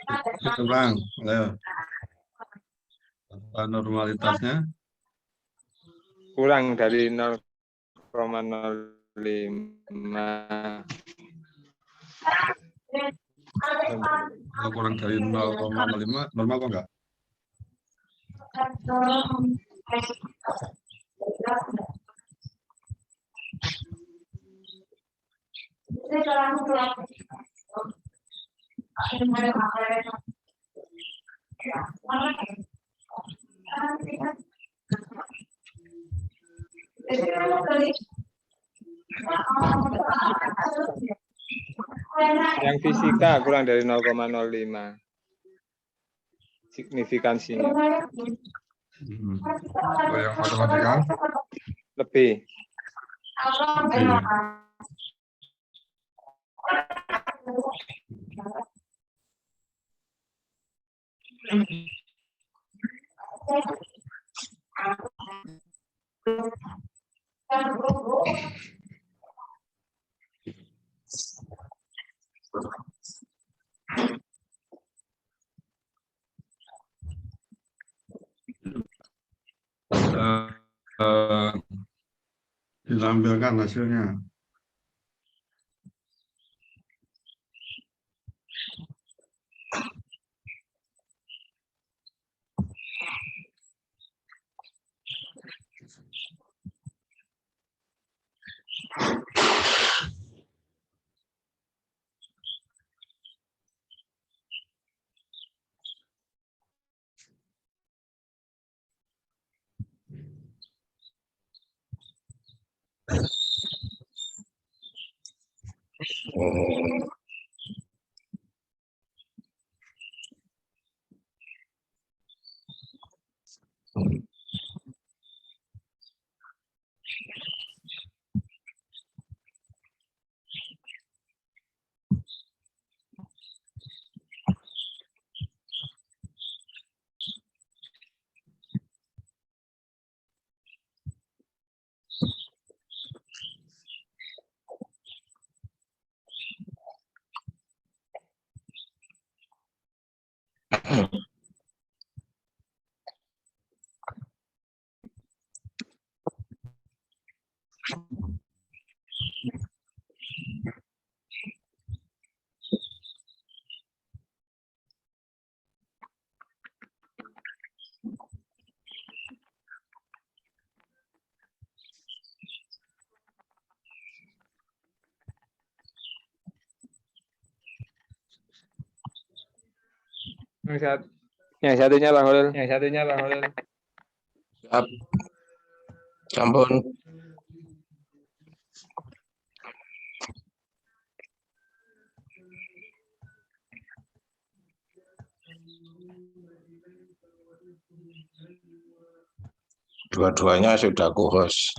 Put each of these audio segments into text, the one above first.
Itu Bang, ayo. Apa normalitasnya? Kurang dari 0,05. Kalau kurang dari 0,05, normal kok enggak? Yang fisika kurang dari 0,05. Signifikansinya. Kalau yang matematika? Lebih. Ditampilkan hasilnya. Yang satunya Bang Holil. Siap. Sampun. Dua-duanya sudah kuhus.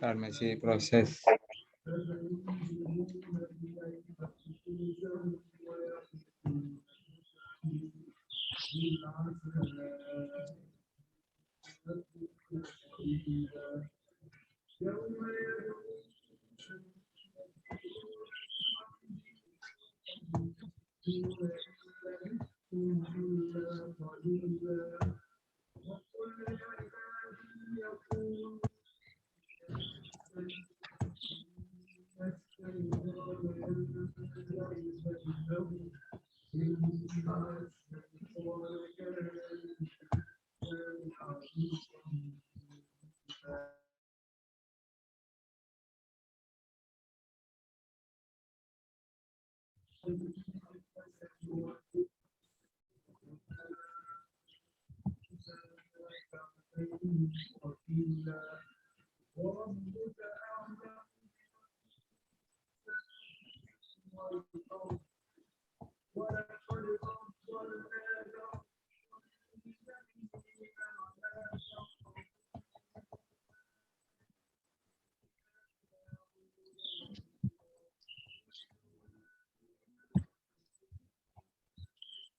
Masih proses.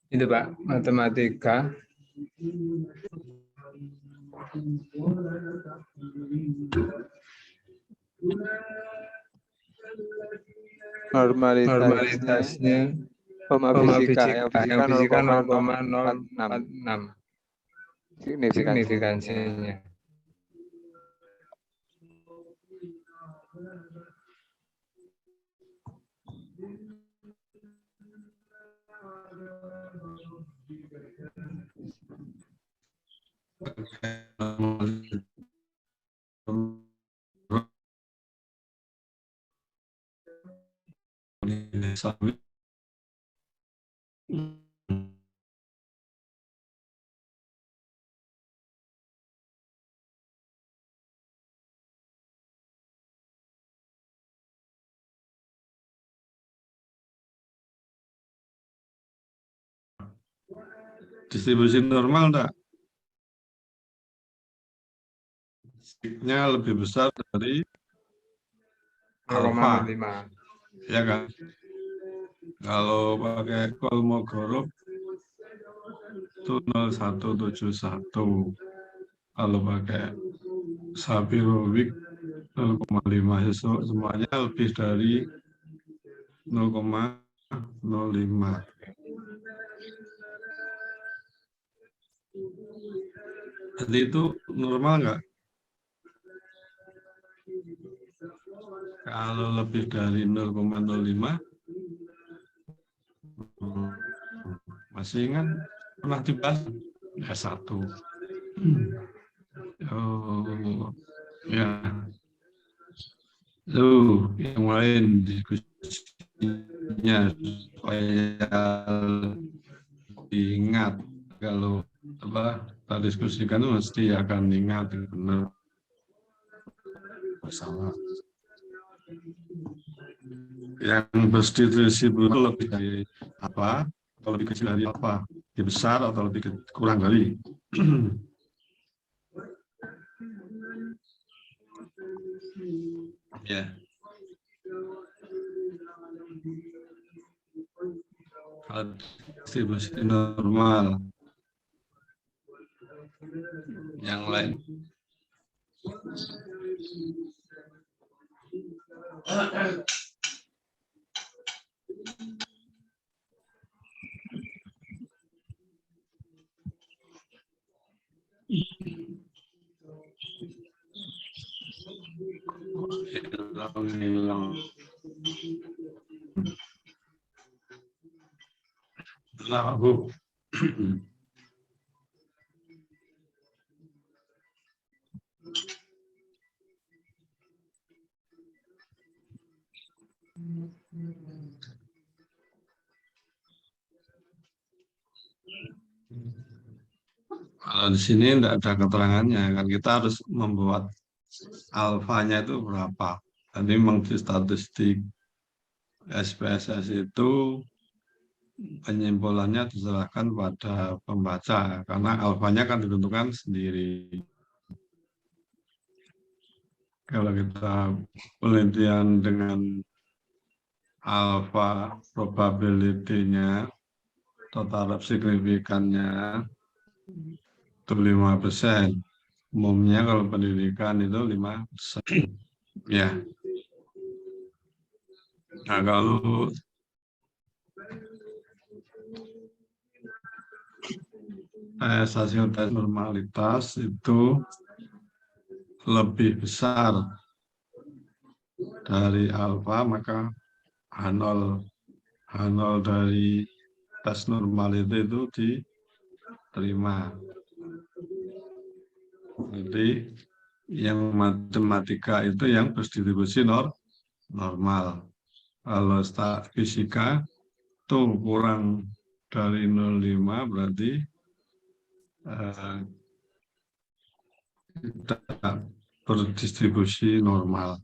Itu Pak, matematika. Normalitasnya fisika. Yang fisika 0,046 signifikansinya. Distribusi normal enggak? Signya lebih besar dari alfa, 0,05. ya kan? Kalau pakai Kolmogorov itu 0,171. Kalau pakai Sapirowicz 0,5. Semuanya lebih dari 0,05. Jadi itu normal nggak? Kalau lebih dari 0,05, masih ingat pernah dibahas S1. Oh, ya. Yang lain diskusinya supaya diingat. Kalau kita diskusikan itu mesti akan ingat benar masalah. Yang berdistribusi itu lebih dari apa? Atau lebih kecil dari apa? Lebih besar atau lebih kurang dari? Ya. Distribusi normal. Yang lain. Kenapa, Bu? Kalau di sini tidak ada keterangannya, kan kita harus membuat alfanya itu berapa. Jadi memang di statistik SPSS itu penyimpulannya diserahkan pada pembaca, karena alfanya kan ditentukan sendiri. Kalau kita penelitian dengan alfa probability-nya, total signifikannya itu 5%. Umumnya kalau pendidikan itu 5%. Ya. Nah, kalau hasil tes normalitas itu lebih besar dari alfa, maka H0 dari tes normality itu diterima. Jadi yang matematika itu yang berdistribusi normal. Kalau fisika 1 kurang dari 0,5 berarti tidak berdistribusi normal.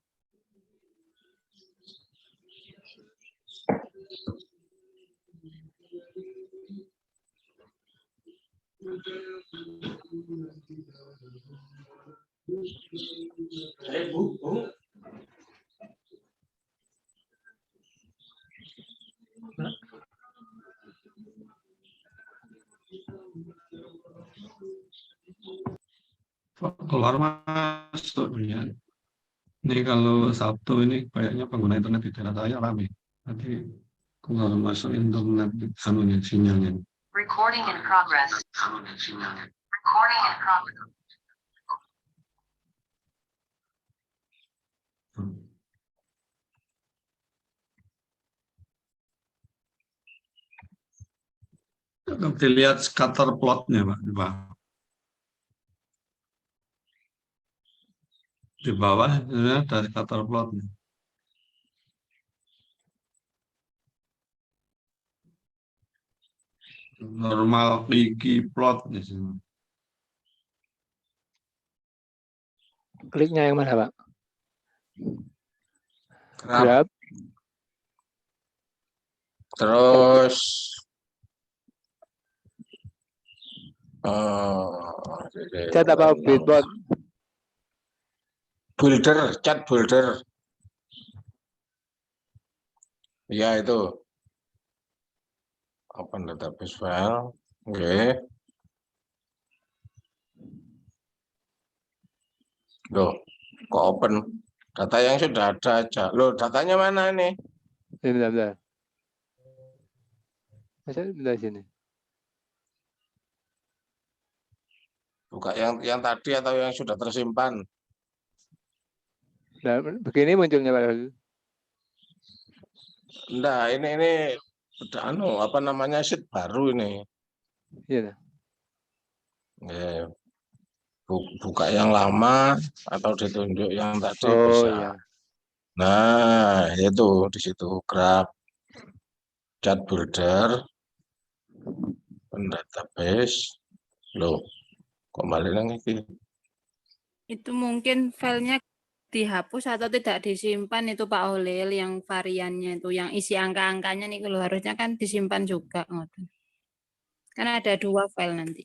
Keluar masuk ya. Ini kalau Sabtu ini kayaknya pengguna internet di daerah saya ramai. Nanti keluar masuk internet anunya sinyalnya. Recording in progress. Recording in progress. Dilihat scatter plotnya, Pak. Di bawah ada scatter plotnya. Normal Wiki plot di sini. Kliknya yang mana, Pak? Grab. Grab. Terus Chat apa Bitbot? builder, chat builder. Ya itu. Open database file. Oke. Loh, kok open? Data yang sudah ada aja. Loh, datanya mana ini? Bentar. Masa bentar sini. Buka yang tadi atau yang sudah tersimpan? Nah, begini munculnya Pak. Enggak, ini udah apa namanya sheet baru ini. Iya. Ya, buka yang lama atau ditunjuk yang tadi Oh bisa. iya. Nah, itu di situ Grab, chat builder, database. Loh, kembali lagi. Itu mungkin filenya dihapus atau tidak disimpan itu Pak Holil yang variannya itu yang isi angka-angkanya nih kalau harusnya kan disimpan juga ngoten. Karena ada 2 file nanti.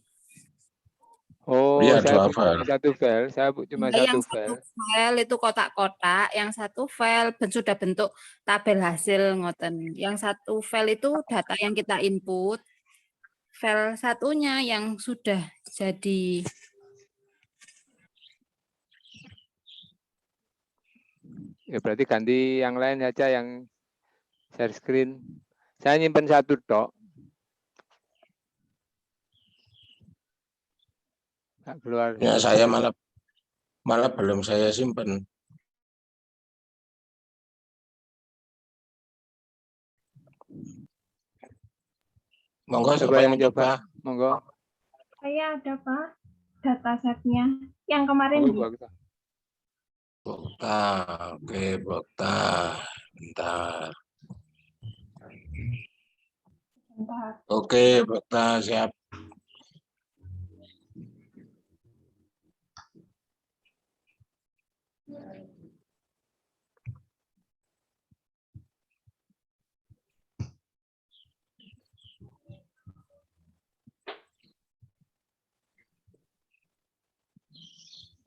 Oh, Iya, saya 2 file. satu file. Saya cuma Yang satu file. satu file itu kotak-kotak, yang satu file sudah bentuk tabel hasil ngoten. Yang satu file itu data yang kita input. File satunya yang sudah jadi Ya berarti ganti yang lain aja yang share screen. Saya nyimpen satu tok. Nggak keluar. Ya, saya malah belum saya simpen. Monggo siapa yang mencoba? Monggo. Saya ada Pak, datasetnya yang kemarin Monggo, di Pak. Bokta, oke Bokta. Bentar. sebentar. Oke, Bokta siap.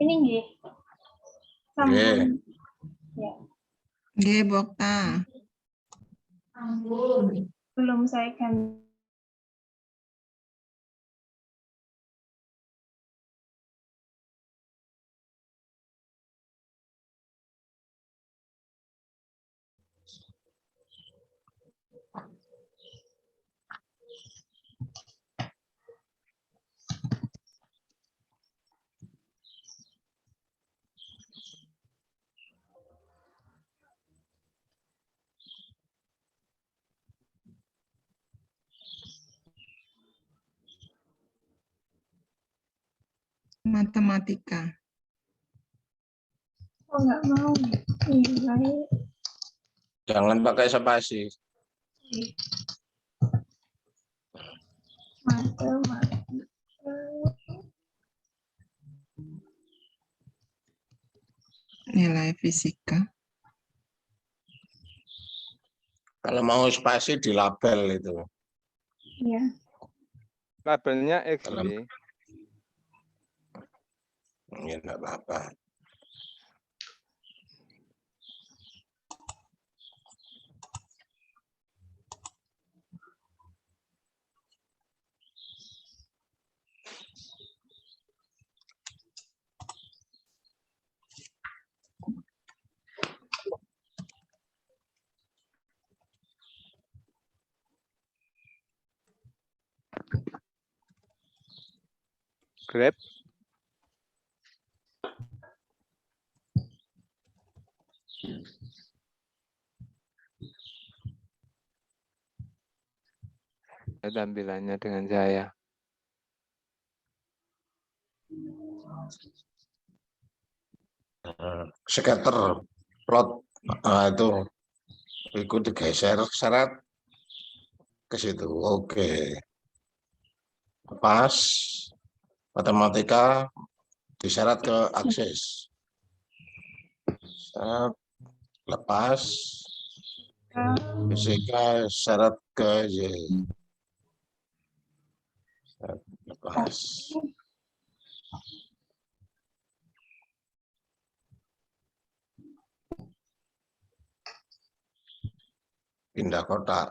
Ini nggih. Nggih. Ya. Nggih, Bokta. Belum saya ganti. Matematika. Oh, nggak mau. Ini baik. Jangan pakai spasi. Matematika. Nilai fisika. Kalau mau spasi di label itu. Ya. Labelnya X, Dalam- B. Ya enggak apa-apa. Grab. Tampilannya dengan saya. Scatter plot itu ikut digeser syarat ke situ. Oke. Pas matematika disyarat ke akses. Syarat lepas fisika syarat ke Y. Syarat lepas. Pindah kotak.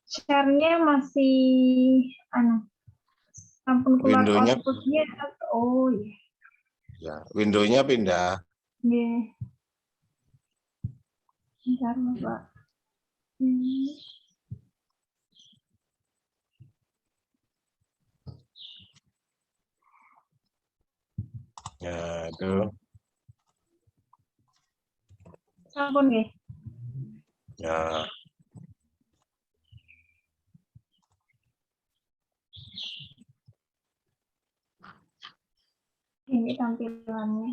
Share-nya masih sampun keluar Window-nya- output-nya. Oh iya. Ya, window-nya pindah. Iya. Bentar, Pak. Ya, itu. Sampun nggih. Ya. Ini tampilannya.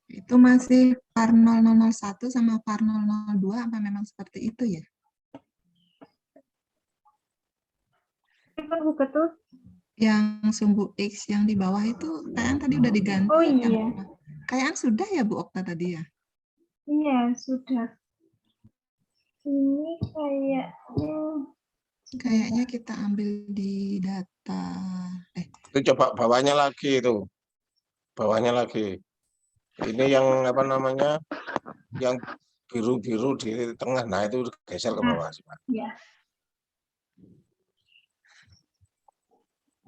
Itu masih VAR 0001 sama VAR 002 apa memang seperti itu ya? Kan buka tuh. Yang sumbu X yang di bawah itu kayaknya tadi udah diganti. Oh ya, iya. Bu? Kayaknya sudah ya Bu Okta tadi ya? Iya, sudah. Ini kayaknya Kayaknya kita ambil di data. Itu coba bawahnya lagi itu. Bawahnya lagi. Ini yang apa namanya? Yang biru-biru di tengah. Nah, itu geser ke bawah sih, Pak. ya.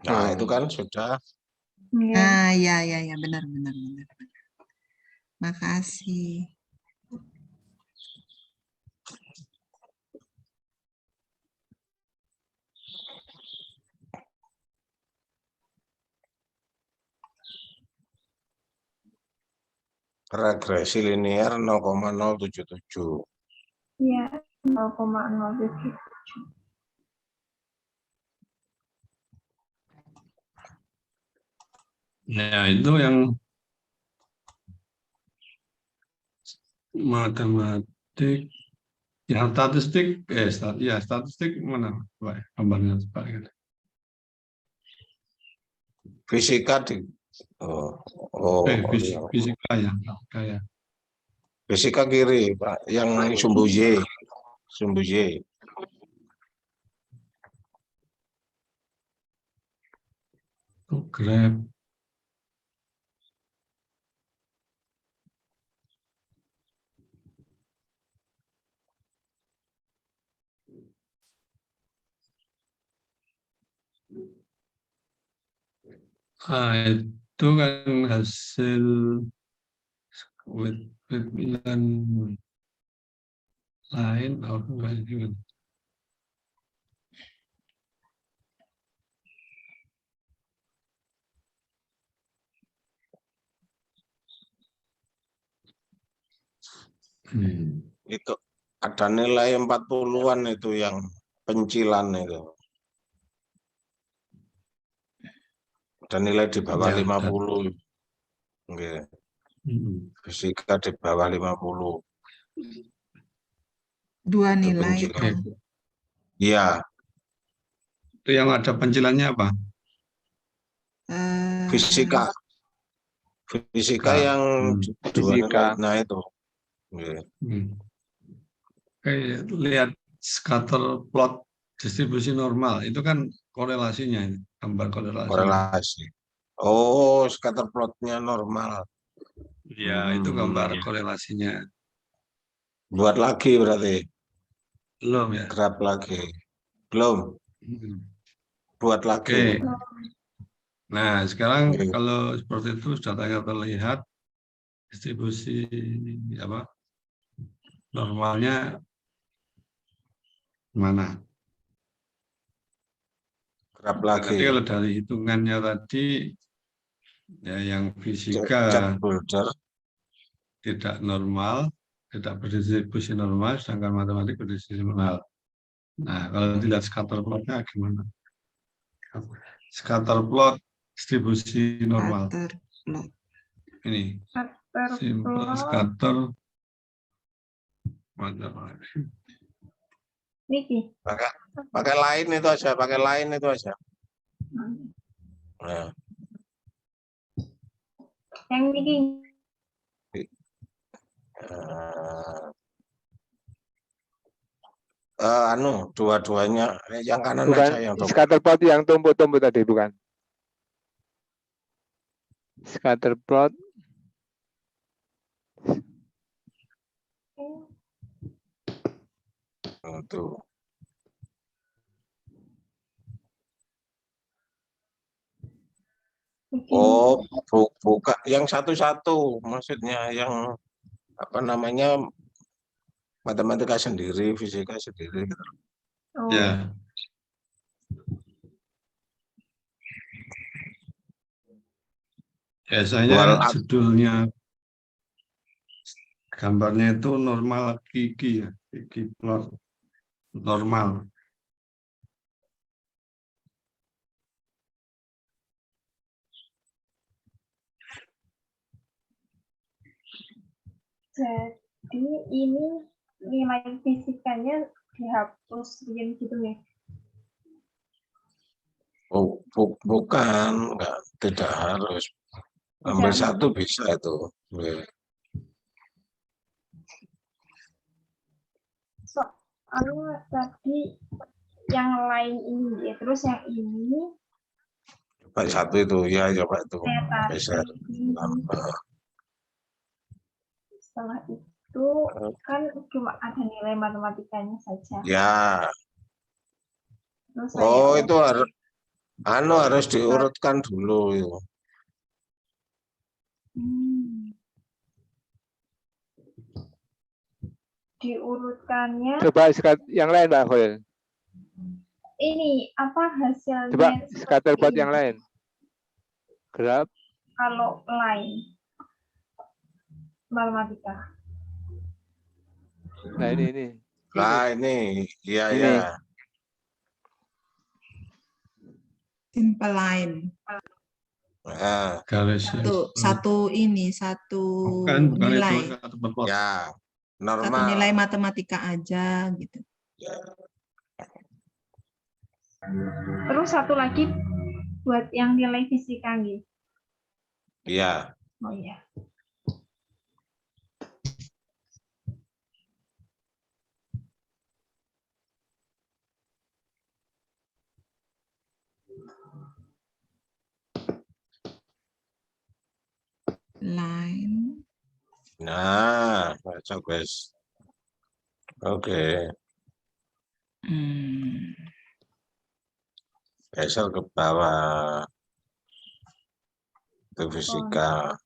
Nah, Oh. itu kan sudah. Iya. Nah, ya benar. Makasih. Regresi linear 0,077. Iya, 0,07. Ya, itu yang matematik, yang statistik, statistik mana, Pak? Gambarnya Pak. Fisika di Fisika ya, kayak. Fisika kiri, Pak. Yang sumbu Y. Sumbu Y. Grab. Itu kan hasil with lain atau enggak. Itu ada nilai 40-an itu yang pencilan itu. Ada nilai di bawah Ya, 50. Oke. Fisika di bawah 50. Dua Itu nilai itu. pencilan. Iya, Itu yang ada pencilannya apa? fisika. Fisika yang dua Fisika. nilai. Nah itu. Iya. Oke, lihat scatter plot distribusi normal itu kan korelasinya, ini, gambar korelasinya. Korelasi. Oh, scatter plotnya normal. Ya, itu gambar korelasinya. Buat lagi berarti. Belum ya? Grab lagi. Belum. Buat lagi. Oke. Nah, sekarang Oke. kalau seperti itu sudah terlihat distribusi apa normalnya mana? Grab Nah, lagi. nanti kalau dari hitungannya tadi ya yang Cek fisika boulder. tidak normal, tidak berdistribusi normal, sedangkan matematik berdistribusi normal. Nah, kalau dilihat scatter plotnya gimana? Scatter plot distribusi normal. Scatter plot. Ini Scatter simple plot. scatter. Mana? Niki. Pakai line itu aja. Pakai line itu aja. Nah. Yang niki. Dua-duanya yang kanan Bukan aja yang double. scatter plot yang tumpuk-tumpuk tadi, bukan? Scatter plot. Itu. Oh, buka yang satu-satu, maksudnya yang apa namanya matematika sendiri, fisika sendiri. Oh. Ya. Biasanya judulnya gambarnya itu normal gigi ya, gigi plot normal. Jadi ini nilai fisikanya dihapus gitu ya? Oh, bukan, enggak, tidak harus. Ambil satu bisa itu. Soalnya tadi yang lain ini ya, terus yang ini. Coba satu itu, ya coba itu. Geser. Setelah itu kan cuma ada nilai matematikanya saja. Ya. Terus Oh, saya itu harus diurutkan dulu itu. Diurutkannya. Coba yang lain, Mbak Holil. Ini apa hasilnya? Coba scatter plot yang lain. Grab. Kalau lain matematika. Nah ini. Nah ini, iya Ini. ya. Simple line. Nah, Satu bukan nilai. itu, satu plot. Ya, normal. Satu nilai matematika aja gitu. Ya. Terus satu lagi buat yang nilai fisika gitu. Iya. Oh iya. Line. Nah, baca guys. Oke. Geser ke bawah. Itu fisika.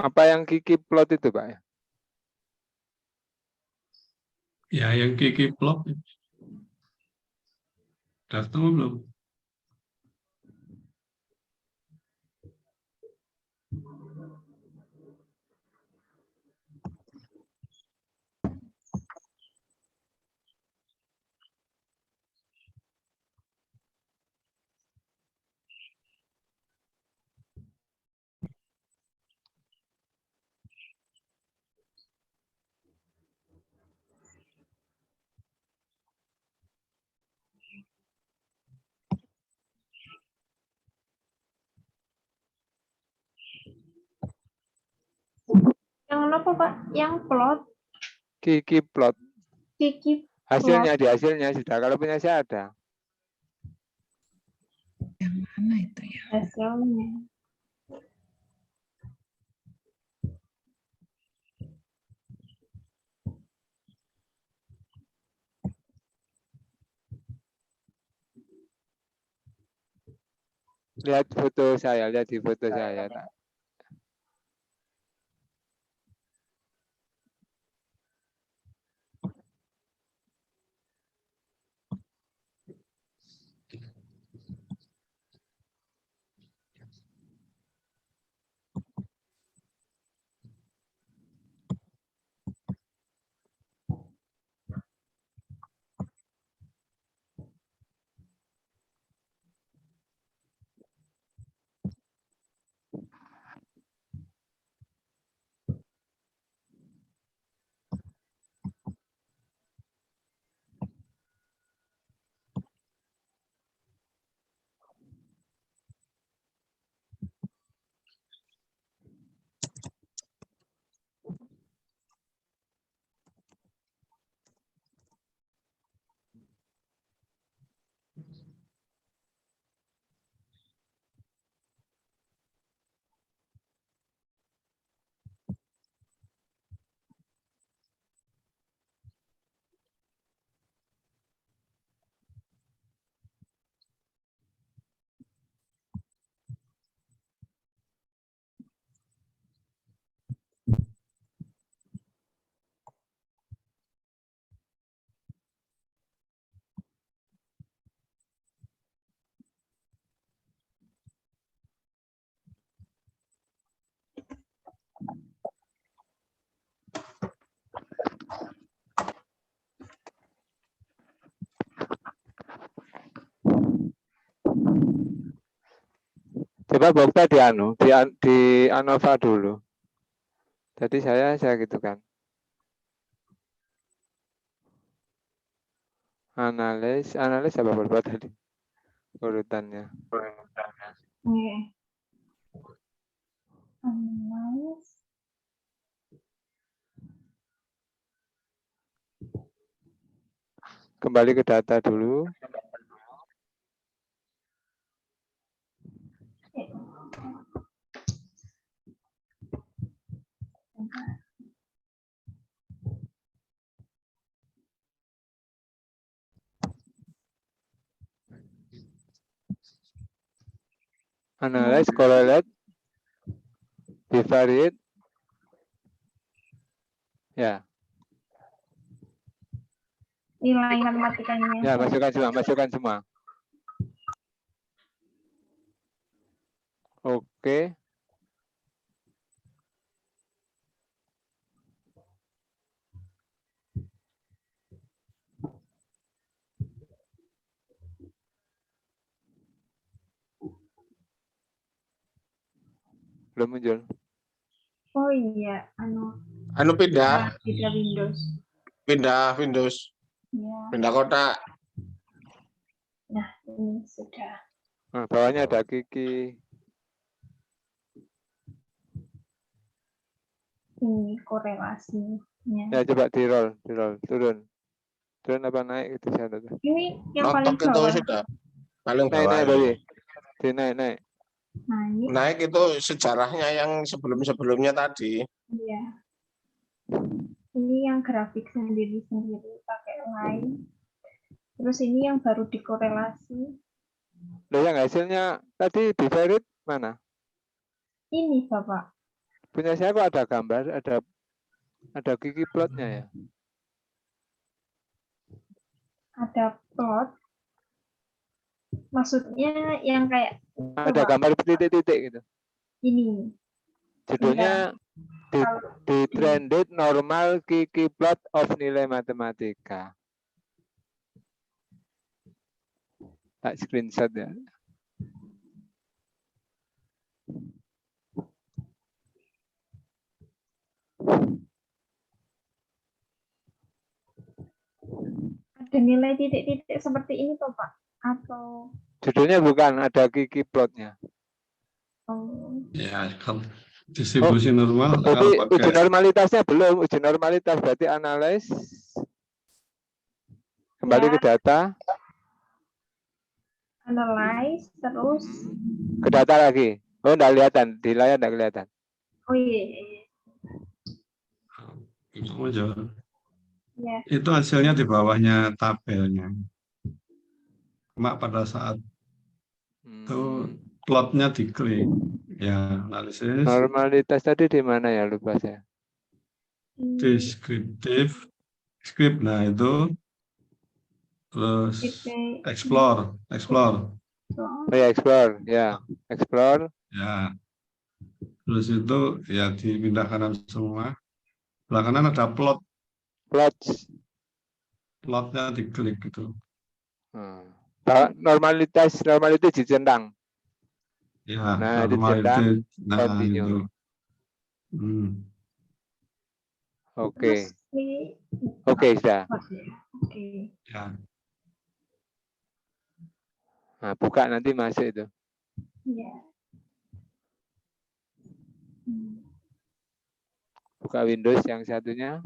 Apa yang Kiki plot itu, Pak? Ya, yang Kiki plot. Udah ketemu belum? Yang apa Pak? Yang plot, Kiki plot. Kiki Hasilnya di hasilnya sudah. Kalau punya saya ada. Yang mana itu ya? hasilnya. Lihat foto saya, lihat di foto saya. Tak. Coba Bokta di Anova dulu. Jadi saya gitu kan. Analis apa berbuat tadi? Urutannya. Oke. Analyze. Kembali ke data dulu. Analyze, correlate, bivariate. Ya. Nilai matematikanya. Ya, masukkan semua. Oke. Belum muncul. Oh iya, Pindah Windows. Windows, Ya. pindah kotak. Nah, ini sudah. Nah, bawahnya ada Kiki. Ini korelasinya. Ya, coba di roll, turun. Turun apa naik itu saya tahu. Ini yang paling Notok itu bawah. sudah paling bawah. Naik tadi. Naik. Naik itu sejarahnya yang sebelum-sebelumnya tadi. Iya. Ini yang grafik sendiri-sendiri pakai line. Terus ini yang baru dikorelasi. Loh, yang hasilnya tadi bivariate mana? Ini Bapak. punya saya kok ada gambar, ada Kiki plotnya ya. Ada plot. Maksudnya yang kayak Ada Pak, gambar titik-titik gitu. ini. Judulnya di Trended Normal Kiki Plot of Nilai Matematika. Tak screenshot ya. Ada nilai titik-titik seperti ini toh Pak? Atau Judulnya bukan, ada Kiki Plotnya. Ya, kan distribusi normal Jadi kalau uji pakai normalitasnya belum, uji normalitas berarti analis. Kembali Ya. ke data, analyze terus? ke data lagi. Oh, enggak kelihatan, di layar enggak kelihatan. Oh iya. Ya. itu hasilnya di bawahnya tabelnya. Cuma pada saat itu plotnya diklik, ya analisis, Normalitas tadi di mana ya, lupa saya. deskriptif, script, nah itu, terus explore, Oh ya, explore, ya, explore. ya, terus itu ya dipindah kanan semua. Belakangan ada Plots. plotnya diklik gitu. Normalitas dicentang. Ya, Nah, normalitas, dicentang, nah continue. itu. Oke. Terus ini Oke, sudah. Oke. Ya, Nah, buka nanti masuk itu. Ya. Buka Windows yang satunya.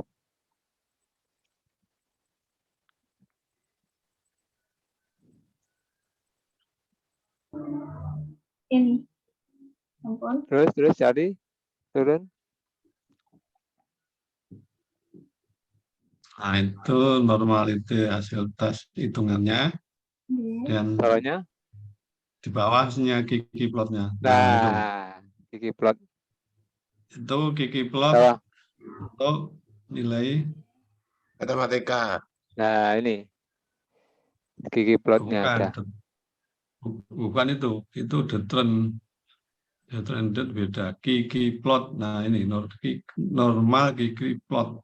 Ini. Ampun. Terus cari, turun. nah itu normalitas hasil tes hitungannya. Dan Bawahnya. di bawahnya Kiki plotnya. Nah, Kiki plot. Itu Kiki plot Bawah. untuk nilai Matematika. Nah, ini. Kiki plotnya ada. Bukan itu the trend. The trended beda. Kiki plot. Nah ini normal Kiki plot.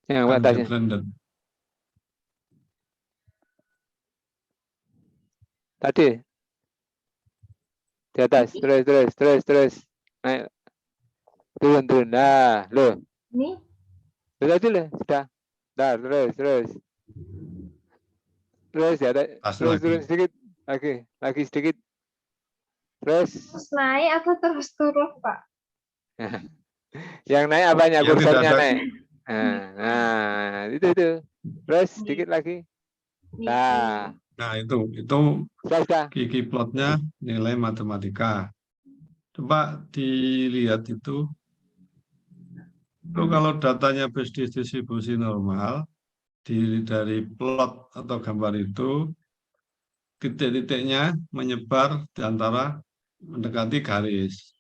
Yang Bukan the atasnya. trended. Tadi. Di atas. Terus. Naik. Turun. Nah, loh. Ini. Tadi loh, sudah. Nah, terus. Terus ya, turun sedikit. Lagi sedikit. Terus naik atau terus turun, Pak? Yang naik apanya? Ya, Kursornya tidak ada. naik. Nah, itu. Terus sedikit lagi. Nah, itu sudah. Kiki plotnya nilai matematika. Coba dilihat itu kalau datanya base distribusi normal, dari plot atau gambar itu, titik-titiknya menyebar di antara mendekati garis.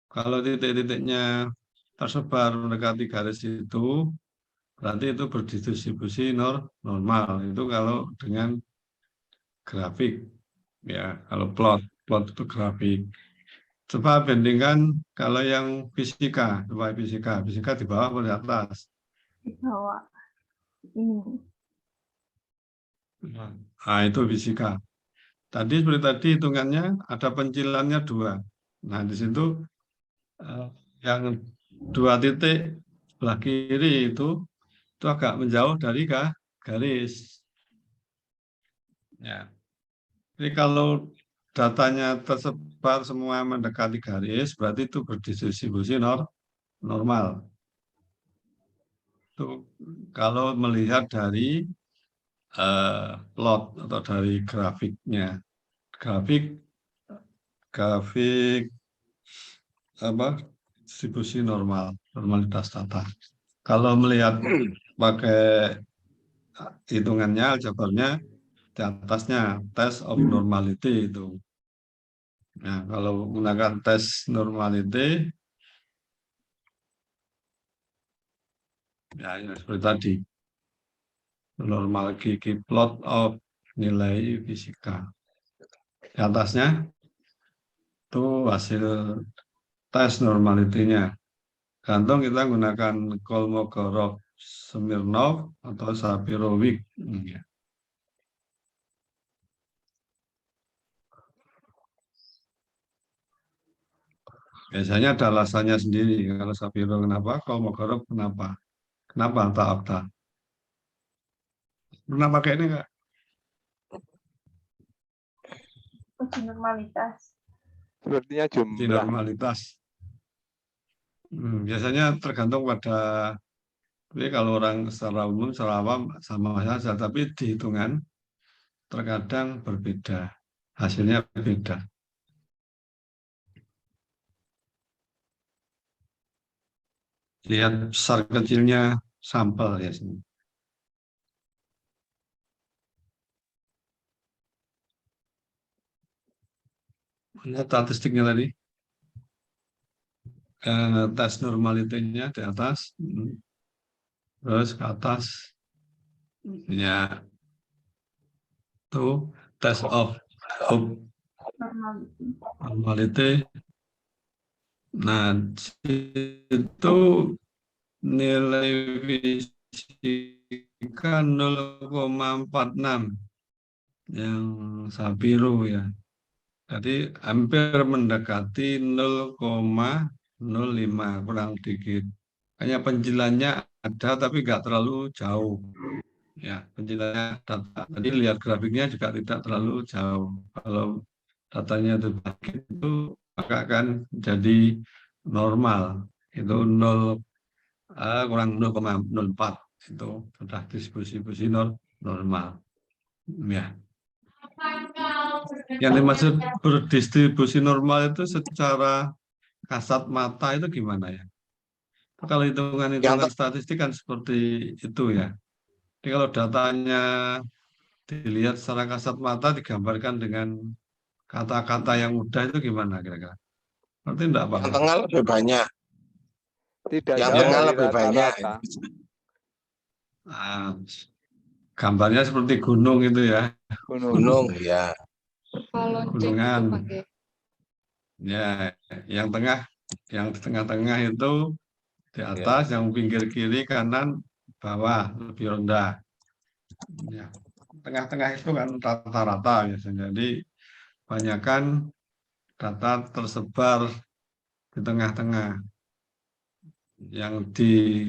Kalau titik-titiknya tersebar mendekati garis itu, berarti itu berdistribusi normal. Itu kalau dengan grafik. Ya, kalau plot itu grafik. Coba bandingkan kalau yang fisika di bawah atau di atas? Di bawah. Ini. Nah, itu fisika. Tadi seperti tadi hitungannya ada pencilannya 2. Nah, di situ yang 2 titik sebelah kiri itu agak menjauh dari garis. Ya. Jadi kalau datanya tersebar semua mendekati garis, berarti itu berdistribusi normal. Itu kalau melihat dari plot atau dari grafiknya. Grafik distribusi normalitas data. Kalau melihat pakai hitungannya, aljabarnya di atasnya test of normality itu. Nah, kalau menggunakan tes normality, ya seperti tadi, normal Gini plot of nilai fisika. Di atasnya itu hasil tes normality-nya. Gantung kita gunakan Kolmogorov, Smirnov, atau Shapiro-Wilk. Ya. Biasanya ada alasannya sendiri. Kalau Shapiro kenapa, Kolmogorov kenapa? Kenapa tak? Pernah pakai ini enggak? Uji normalitas. Sepertinya Di jumlah. normalitas. Biasanya tergantung pada, tapi kalau orang secara umum, secara awam sama saja, tapi di hitungan terkadang berbeda, hasilnya beda. Lihat besar kecilnya sampel ya. Mana statistiknya tadi? Tes normalitinya di atas, terus ke atas, ya, tuh test of normality. Nah, itu nilai fisika 0,46 yang Shapiro ya. Jadi hampir mendekati 0,05, kurang dikit. Hanya penjilannya ada tapi nggak terlalu jauh. Ya, penjilannya data. Tadi lihat grafiknya juga tidak terlalu jauh. Kalau datanya itu baik itu maka akan jadi normal. Itu 0 kurang 0,04 itu sudah distribusi normal. Ya. Yang dimaksud berdistribusi normal itu secara kasat mata itu gimana ya? Kalau hitungan-hitungan statistik kan seperti itu ya. Jadi kalau datanya dilihat secara kasat mata digambarkan dengan kata-kata yang mudah itu gimana kira-kira? Berarti enggak Pak? Yang tengah lebih banyak. Tidak Yang jauh tengah dari lebih banyak. rata-rata. Nah, gambarnya seperti gunung itu ya. Gunung, ya. Gunungan. Ya, yang tengah, yang di tengah-tengah itu di atas, yang pinggir kiri, kanan, bawah, lebih rendah. Ya. Tengah-tengah itu kan rata-rata biasanya. Jadi banyakkan data tersebar di tengah-tengah. Yang di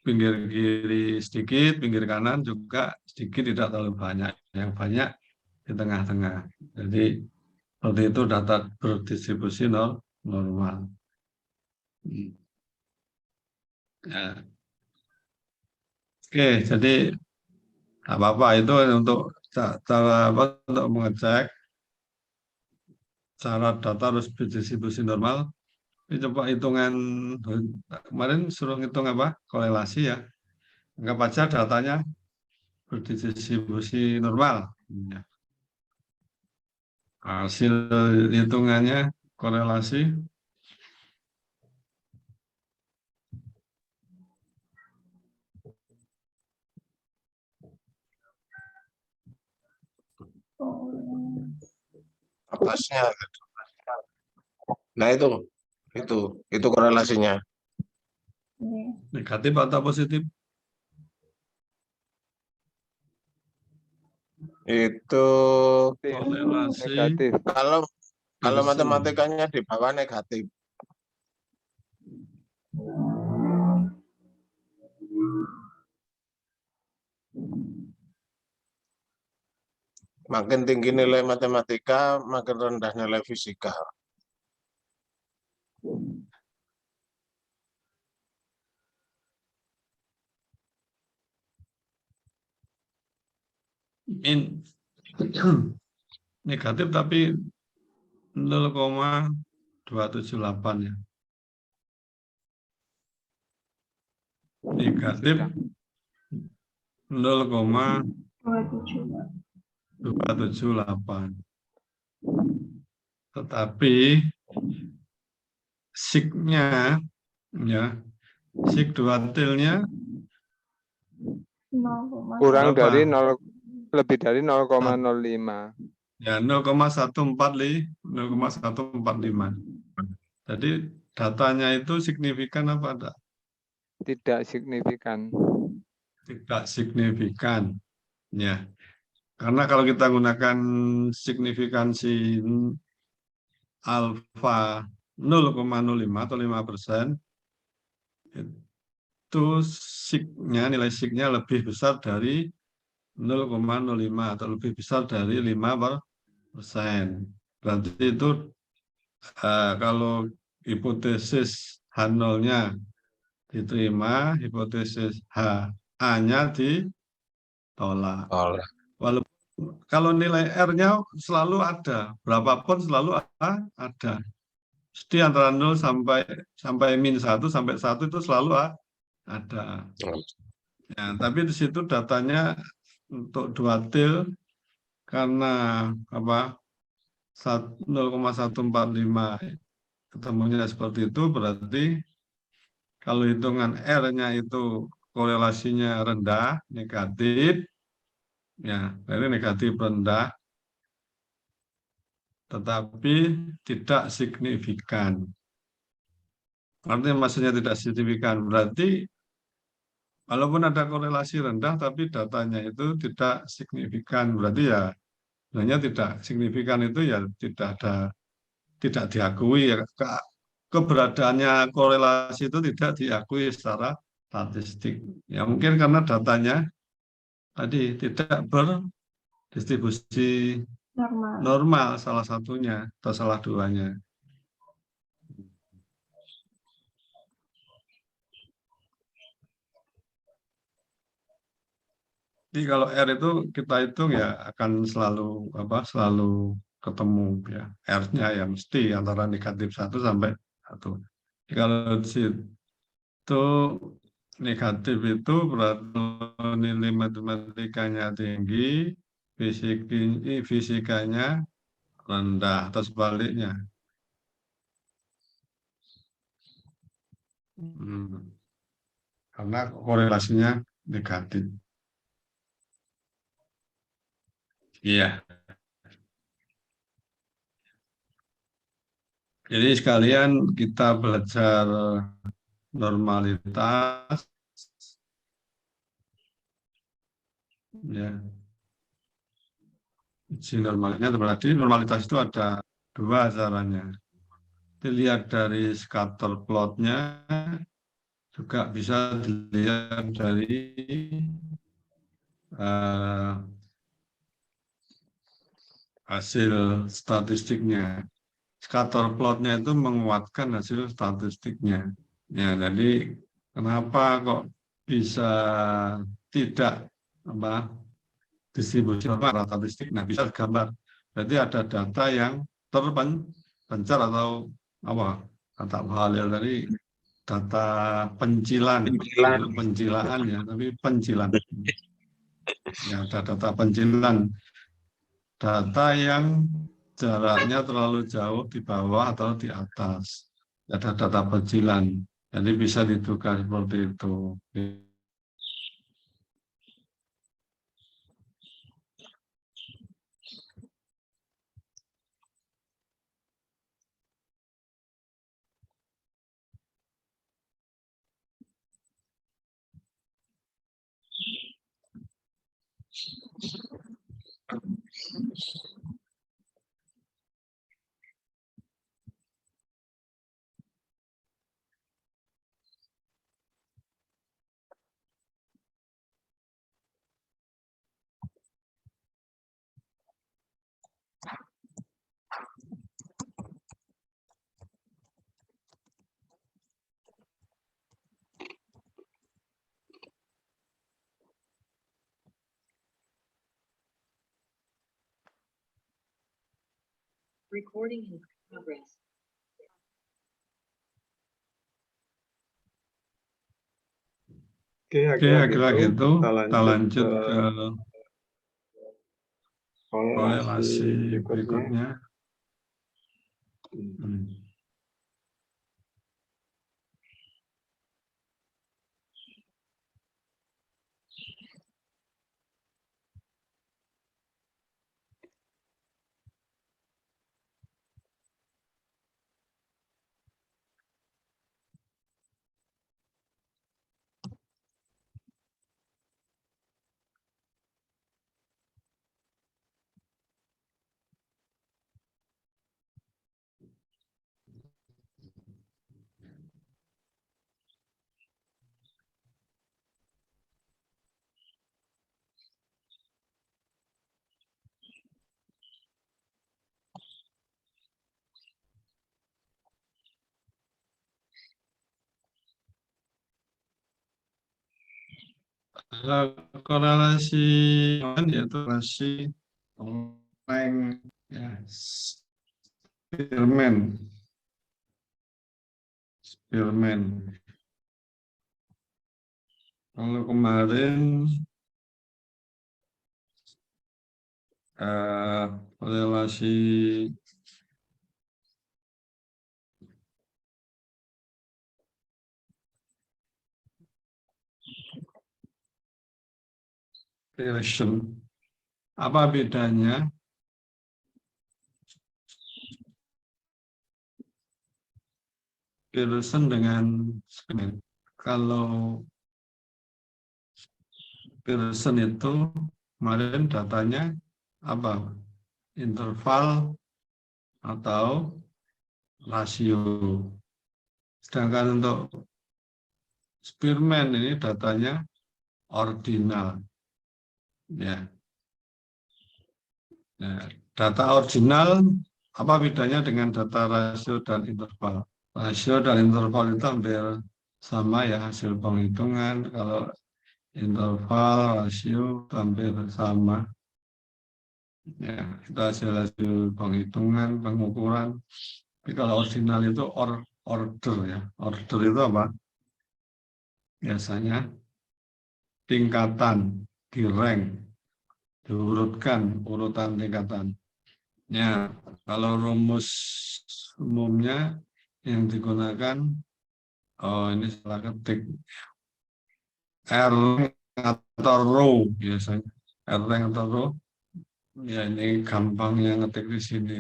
pinggir kiri sedikit, pinggir kanan juga sedikit, tidak terlalu banyak. Yang banyak di tengah-tengah. Jadi seperti itu data berdistribusi normal. Ya. Oke, jadi apa-apa itu untuk cara untuk mengecek cara data harus berdistribusi normal. Ini coba hitungan kemarin suruh hitung apa? Korelasi ya. Anggap aja datanya berdistribusi normal. Ya. Hasil hitungannya korelasi Atasnya. Nah itu korelasinya. negatif atau positif? Itu Korelasi Negatif. kalau matematikanya di bawah negatif. Makin tinggi nilai matematika, makin rendah nilai fisika. Negatif tapi 0,278 ya. Negatif 0,278. tetapi sig-nya ya, sig duatilnya 0,1. Kurang berapa? dari 0, lebih dari 0,05. Ya 0,145. Jadi datanya itu signifikan apa enggak? Tidak signifikan. Tidak signifikan. Ya. Karena kalau kita gunakan signifikansi alfa 0,05 atau 5%, itu signya, nilai signya lebih besar dari 0,05 atau lebih besar dari 5%. Berarti itu kalau hipotesis H0-nya diterima, hipotesis HA-nya ditolak. Walaupun kalau nilai R-nya selalu ada, berapapun selalu ada. Mesti antara 0 sampai min 1 sampai 1 itu selalu ada. Ya, tapi di situ datanya untuk duatil karena apa 0,145 ketemunya seperti itu, berarti kalau hitungan R-nya itu korelasinya rendah, negatif, ya, ini negatif rendah, tetapi tidak signifikan. Artinya maksudnya tidak signifikan, berarti walaupun ada korelasi rendah, tapi datanya itu tidak signifikan. Berarti ya, sebenarnya tidak signifikan itu ya tidak diakui ya. Keberadaannya korelasi itu tidak diakui secara statistik. Ya mungkin karena datanya tadi tidak berdistribusi normal salah satunya atau salah duanya. Jadi kalau R itu kita hitung ya akan selalu ketemu ya. R-nya ya mesti antara negatif 1 sampai 1. Jadi kalau di situ negatif itu berarti nilai matematikanya tinggi, fisikanya rendah atau sebaliknya. Karena korelasinya negatif. Iya. Jadi sekalian kita belajar normalitas. Ya. Uji normalnya berarti normalitas itu ada dua caranya. Dilihat dari scatter plotnya, juga bisa dilihat dari hasil statistiknya. Scatter plotnya itu menguatkan hasil statistiknya. Ya, jadi kenapa kok bisa tidak distribusi statistik? Nah, bisa gambar. Berarti ada data yang terpencar atau kata Halil tadi data pencilan ya, tapi pencilan. Ya, ada data pencilan. Data yang jaraknya terlalu jauh di bawah atau di atas. Ada data pencilan. Jadi bisa diduga seperti itu. Recording in progress. Oke, akhirnya gitu. Kita lanjut ke korelasi berikutnya. Korelasi yaitu relasi orang ya, Spearman. Kalau kemarin relasi Pearson, apa bedanya? Pearson dengan Spearman. Kalau Pearson itu kemarin datanya apa? Interval atau rasio. Sedangkan untuk Spearman ini datanya ordinal. Ya. Nah, data ordinal apa bedanya dengan data rasio dan interval? Rasio dan interval itu hampir sama ya hasil penghitungan. Kalau interval, rasio hampir sama. Ya, itu hasil penghitungan, pengukuran. Tapi kalau ordinal itu order ya. Order itu apa? Biasanya tingkatan, di rank, diurutkan, urutan tingkatan. Ya, kalau rumus umumnya yang digunakan, ini salah ketik, R atau row biasanya. R atau row, ya ini gampang yang ngetik di sini.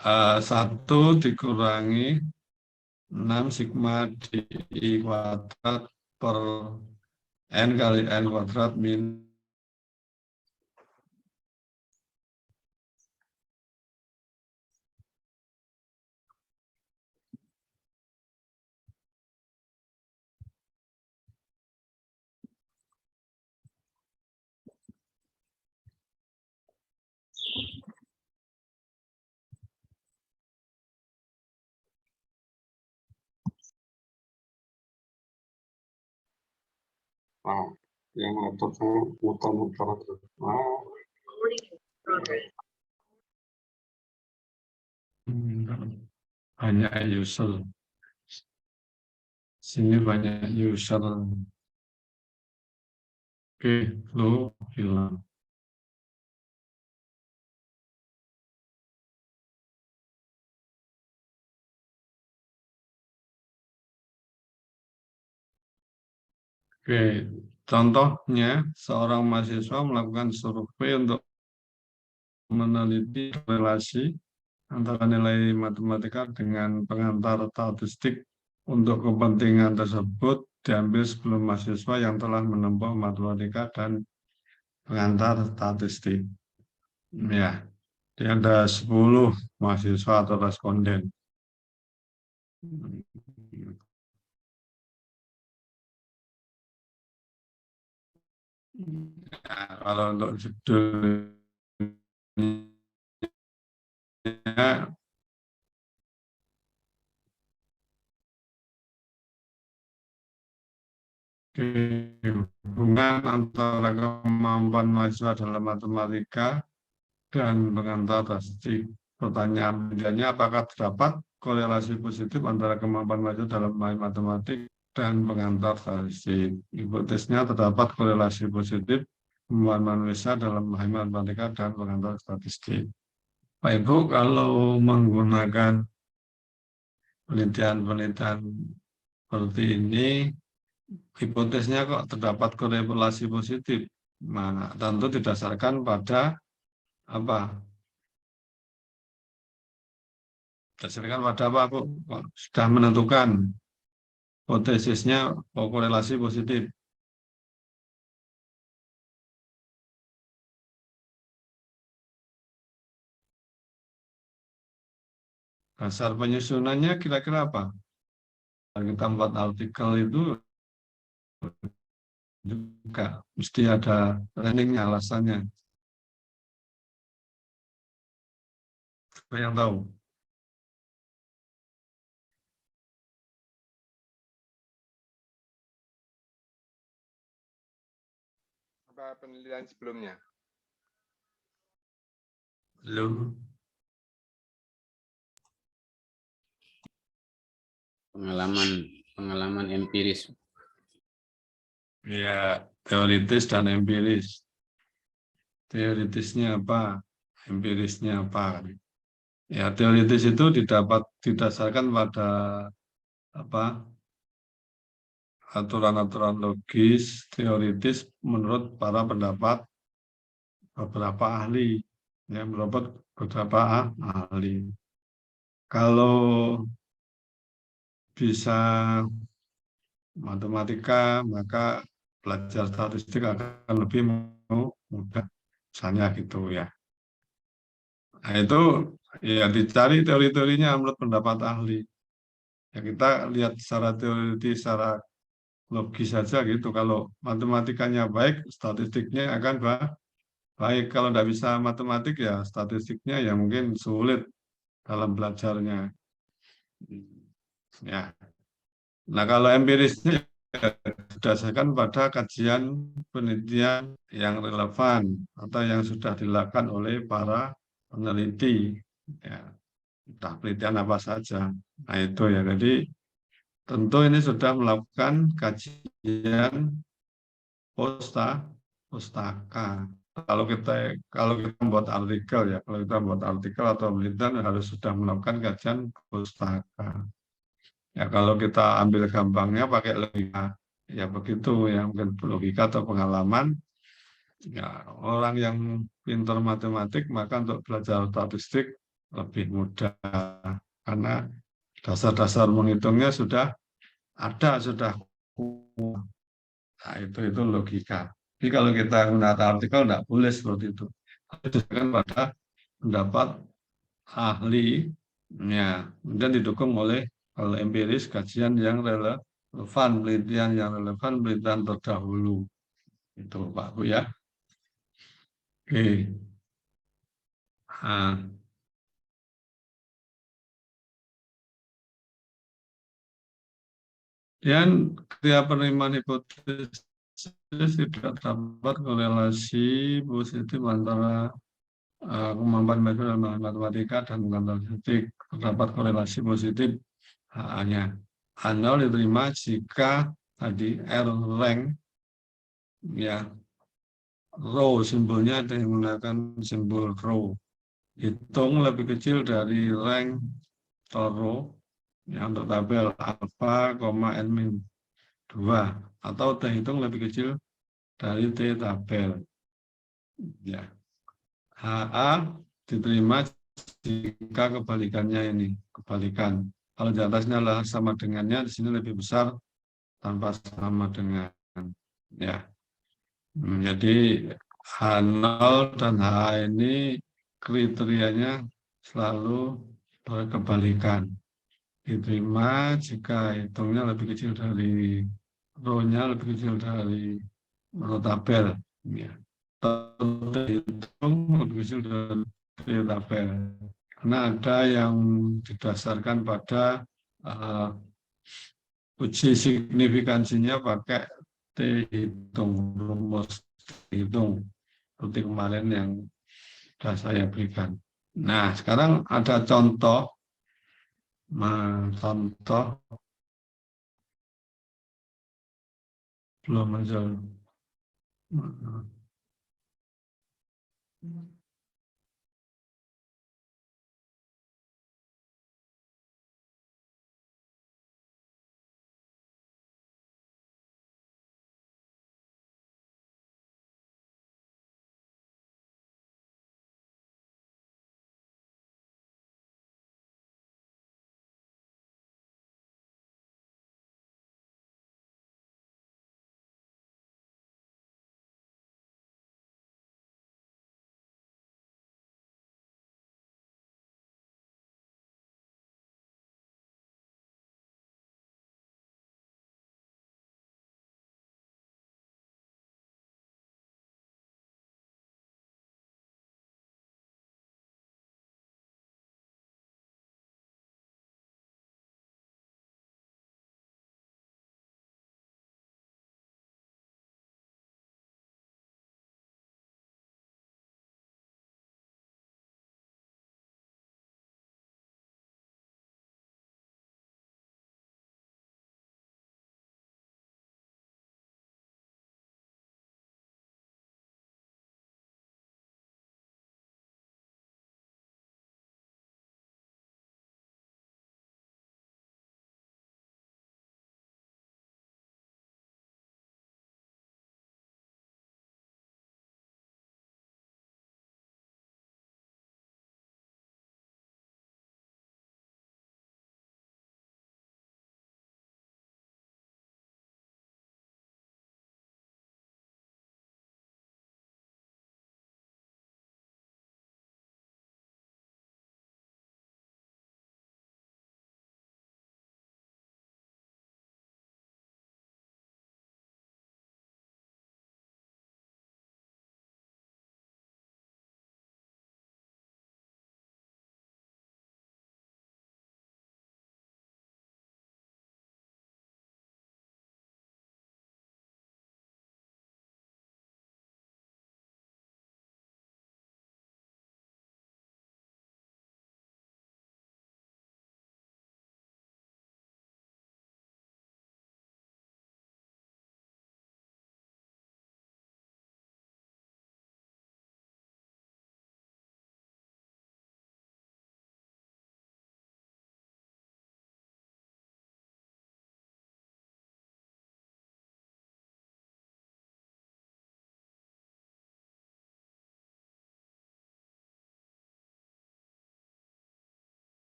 1 dikurangi 6 sigma di kuadrat per N kali N kuadrat min yang otaknya muter-muter terus. Recording in progress. Banyak user. Sini banyak user. Oke, lo hilang. Oke, contohnya seorang mahasiswa melakukan survei untuk meneliti relasi antara nilai matematika dengan pengantar statistik. Untuk kepentingan tersebut diambil sebelum mahasiswa yang telah menempuh matematika dan pengantar statistik. Ya, dia ada 10 mahasiswa atau responden. Nah, kalau untuk judulnya hubungan antara kemampuan mahasiswa dalam matematika dan pengantar statistik. Pertanyaan berikutnya, apakah terdapat korelasi positif antara kemampuan mahasiswa dalam matematik dan pengantar statistik? Hipotesisnya terdapat korelasi positif kemampuan manusia dalam memahami matematika dan pengantar statistik. Pak Ibu, kalau menggunakan penelitian-penelitian seperti ini, hipotesnya kok terdapat korelasi positif. Nah, tentu didasarkan pada apa? Didasarkan pada apa, Bu? Kok sudah menentukan hipotesisnya korelasi positif. Dasar penyusunannya kira-kira apa? Kalau kita buat artikel itu juga mesti ada planningnya, alasannya. Siapa yang tahu? Apa penelitian sebelumnya? Belum. Pengalaman empiris. Ya, teoritis dan empiris. Teoritisnya apa? Empirisnya apa? Ya, teoritis itu didasarkan pada apa? Aturan-aturan logis, teoritis menurut para pendapat beberapa ahli. Ya, menurut beberapa ahli. Kalau bisa matematika, maka belajar statistik akan lebih mudah. Misalnya gitu ya. Nah, itu ya dicari teori-teorinya menurut pendapat ahli. Ya kita lihat secara teori, secara logis saja gitu. Kalau matematikanya baik, statistiknya akan baik. Kalau tidak bisa matematik ya statistiknya ya mungkin sulit dalam belajarnya. Ya. Nah, kalau empirisnya ya, berdasarkan pada kajian penelitian yang relevan atau yang sudah dilakukan oleh para peneliti. Ya, entah penelitian apa saja. Nah, itu ya. Jadi tentu ini sudah melakukan kajian pustaka. Kalau kita membuat artikel ya, kalau kita membuat artikel atau penelitian harus sudah melakukan kajian pustaka. Ya kalau kita ambil gampangnya pakai logika, ya begitu ya mungkin logika atau pengalaman. Ya orang yang pintar matematik maka untuk belajar statistik lebih mudah karena dasar-dasar menghitungnya sudah ada, sudah kuat. Nah, itu logika. Jadi kalau kita menggunakan artikel tidak boleh seperti itu. Berdasarkan pada pendapat ahli, ya, kemudian didukung oleh kalau empiris kajian yang relevan, penelitian yang relevan, penelitian terdahulu. Itu Pak Bu ya. Oke. Nah, dan ketika penerimaan hipotesis tidak dapat korelasi positif antara kemampuan matematika dan kemampuan statistik. Terdapat korelasi positif hanya H0 diterima jika tadi R rank ya row simbolnya ada yang menggunakan simbol row hitung lebih kecil dari rank atau row yang untuk tabel alpha, n min 2 atau T hitung lebih kecil dari T tabel ya. HA diterima jika kebalikannya ini kebalikan. Kalau di atasnya adalah sama dengannya, di sini lebih besar tanpa sama dengan ya. Jadi H0 dan H ini kriterianya selalu berkebalikan. Diterima jika hitungnya lebih kecil dari row-nya lebih kecil dari row tabel. Ya. Hitung lebih kecil dari tabel. Karena ada yang didasarkan pada uji signifikansinya pakai T hitung, rumus hitung seperti kemarin yang sudah saya berikan. Nah, sekarang ada contoh belum muncul.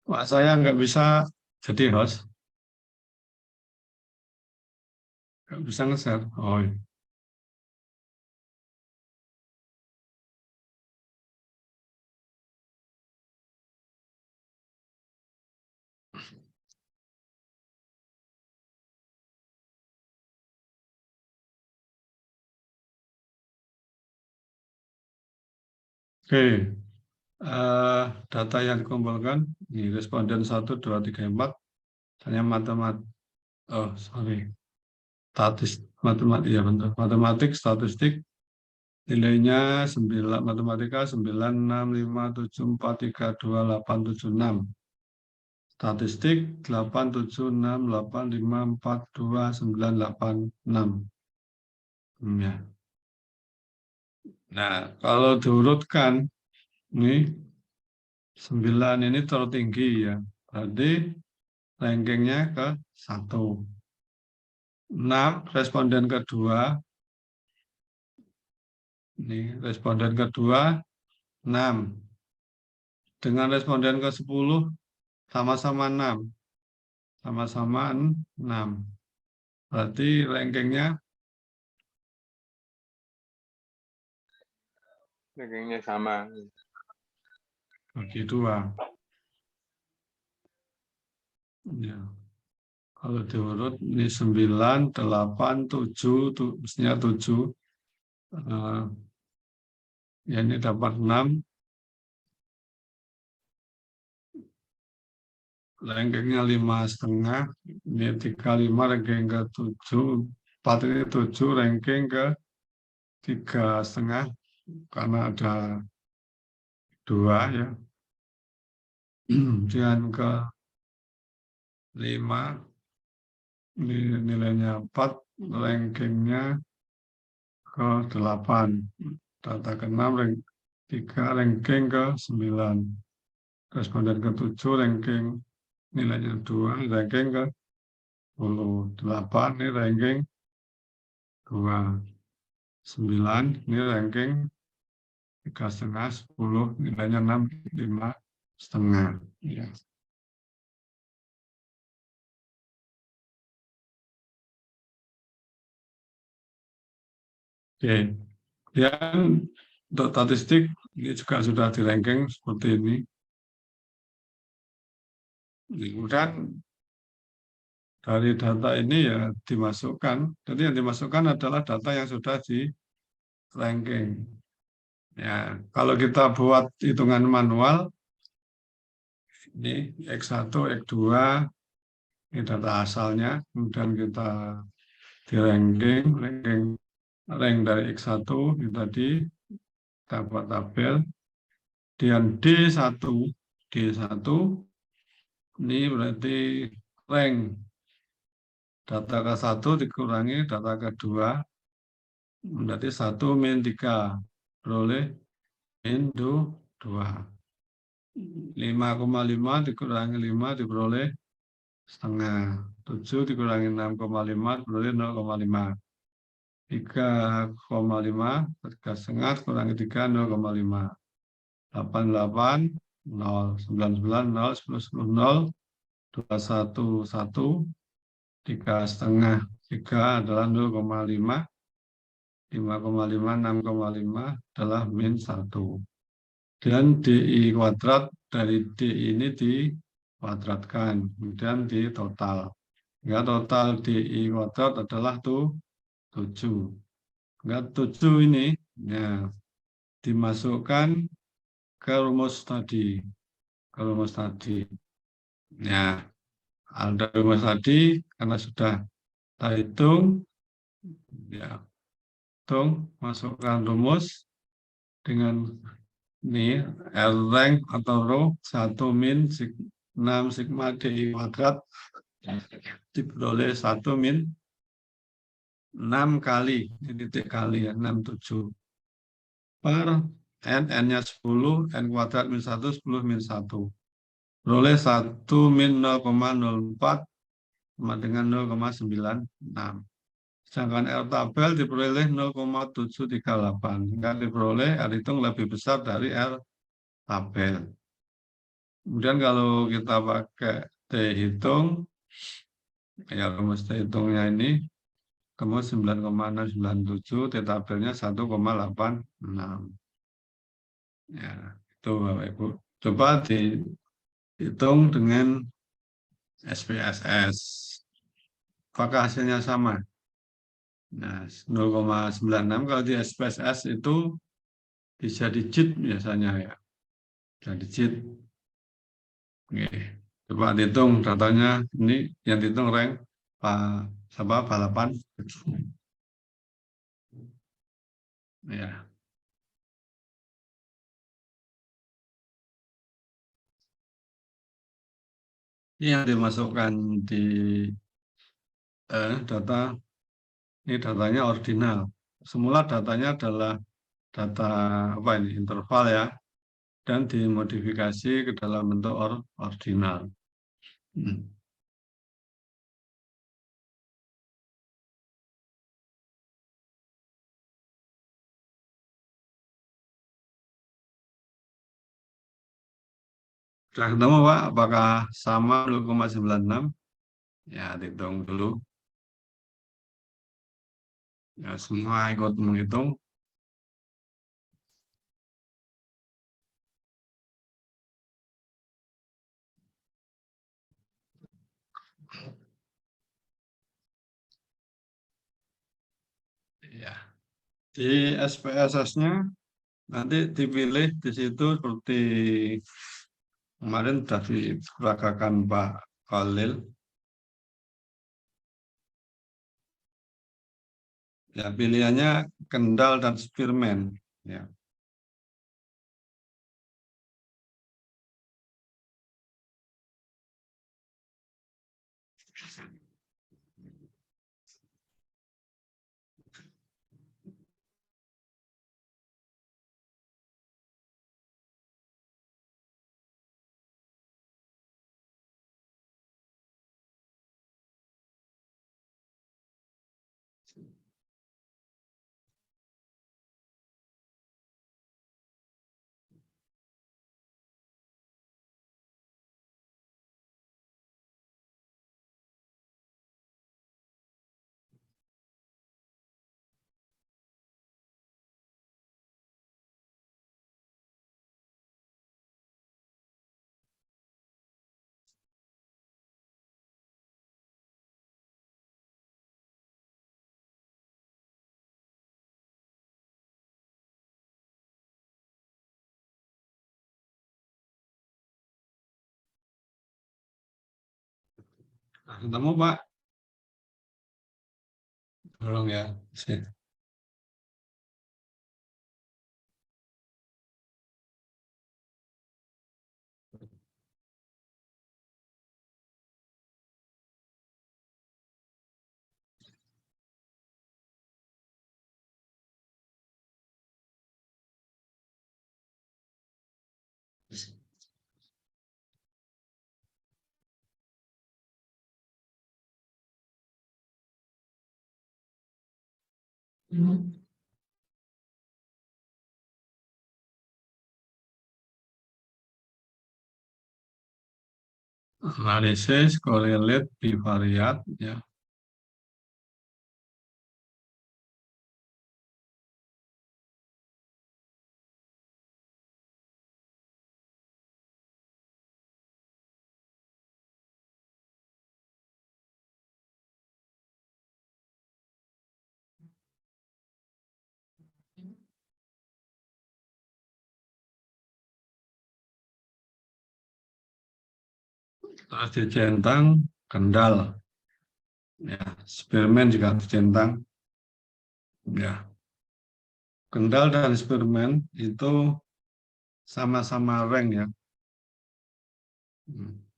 Pak, saya nggak bisa jadi host. Nggak bisa nge-share. Oh, iya. Oke. Data yang dikumpulkan di responden 1, 2, 3, 4 hanya matematik, statistik nilainya 9, matematika 96557432876, statistik 876854298 ya. Nah, kalau diurutkan ini 9 ini tertinggi ya, berarti rankingnya ke 1. 6 responden kedua, ini responden kedua 6. Dengan responden ke 10 sama-sama 6. Sama-sama 6. Berarti rankingnya sama. bagi 2. Ya. Kalau diurut ini 9, 8, 7, mestinya 7. Ya ini dapat 6. Rankingnya 5,5. Ini 35, ranking ke 7. 4 ini 7, ranking ke 3,5. Karena ada 2 ya. Dan ke 5 ini nilainya 4, rankingnya ke 8. Data ke-6, 3, ranking ke 9. Responden ke 7, ranking nilainya 2, ranking ke 10. 8 ini ranking 2. 9 ini ranking 3,5, 10 nilainya 6, 5,5 ya. Oke, dan untuk statistik ini juga sudah di ranking seperti ini. Kemudian dari data ini ya dimasukkan. Jadi yang dimasukkan adalah data yang sudah di ranking. Ya, kalau kita buat hitungan manual, ini X1, X2, ini data asalnya, kemudian kita di rank dari X1 ini tadi dapat tabel, dan D1 ini berarti rank data ke-1 dikurangi data ke-2, berarti 1 min 3, beroleh min 2. 5,5 dikurangi 5 diperoleh setengah. 7 dikurangi 6,5 diperoleh 0,5. 3,5 setengah kurangi 3, 0,5. 88, 0, 99, 0, 10, 10, 0, 21, 1, 3 setengah. 3 adalah 0,5, 5,5, 6,5 adalah min 1. Dan DI kuadrat dari DI ini dikuadratkan, kemudian di total. Ya, total DI kuadrat adalah 7. Enggak 7 ini ya dimasukkan ke rumus tadi. Ya, ada rumus tadi karena sudah kita hitung ya. Masukkan rumus dengan ini R rank atau row 1 min 6 sigma DI kuadrat diperoleh 1 min 6 kali, ini titik kali ya, 67 per n-nya 10, n kuadrat min 1, 10 min 1. Peroleh 1 min 0,04 sama dengan 0,96. Sedangkan R tabel diperoleh 0,738. Hingga diperoleh R hitung lebih besar dari R tabel. Kemudian kalau kita pakai T hitung, ya rumus T hitungnya ini, rumus 9,697, T tabelnya 1,86. Ya, itu Bapak Ibu. Coba dihitung dengan SPSS. Apakah hasilnya sama? Nah, 0,96 kalau di SPSS itu bisa digit biasanya ya. Bisa digit. Oke. Coba dihitung datanya, ini yang dihitung rank balapan. Ya. Ini yang dimasukkan di data, ini datanya ordinal. Semula datanya adalah data apa ini interval ya, dan dimodifikasi ke dalam bentuk ordinal. Sudah ketemu Pak, apakah sama 0,96? Ya, dihitung dulu. Ya, semua ikut menghitung. Ya, di SPSS-nya nanti dipilih di situ seperti kemarin sudah diperagakan Pak Khalil. Ya, pilihannya Kendal dan Spearman. Ya. Nah, ketemu Pak, tolong ya. Sip. Analisis, correlate, bivariat, ya. Terus dicentang, Kendal. Ya, Spearman juga dicentang. Ya, Kendal dan Spearman itu sama-sama rank ya. Hmm.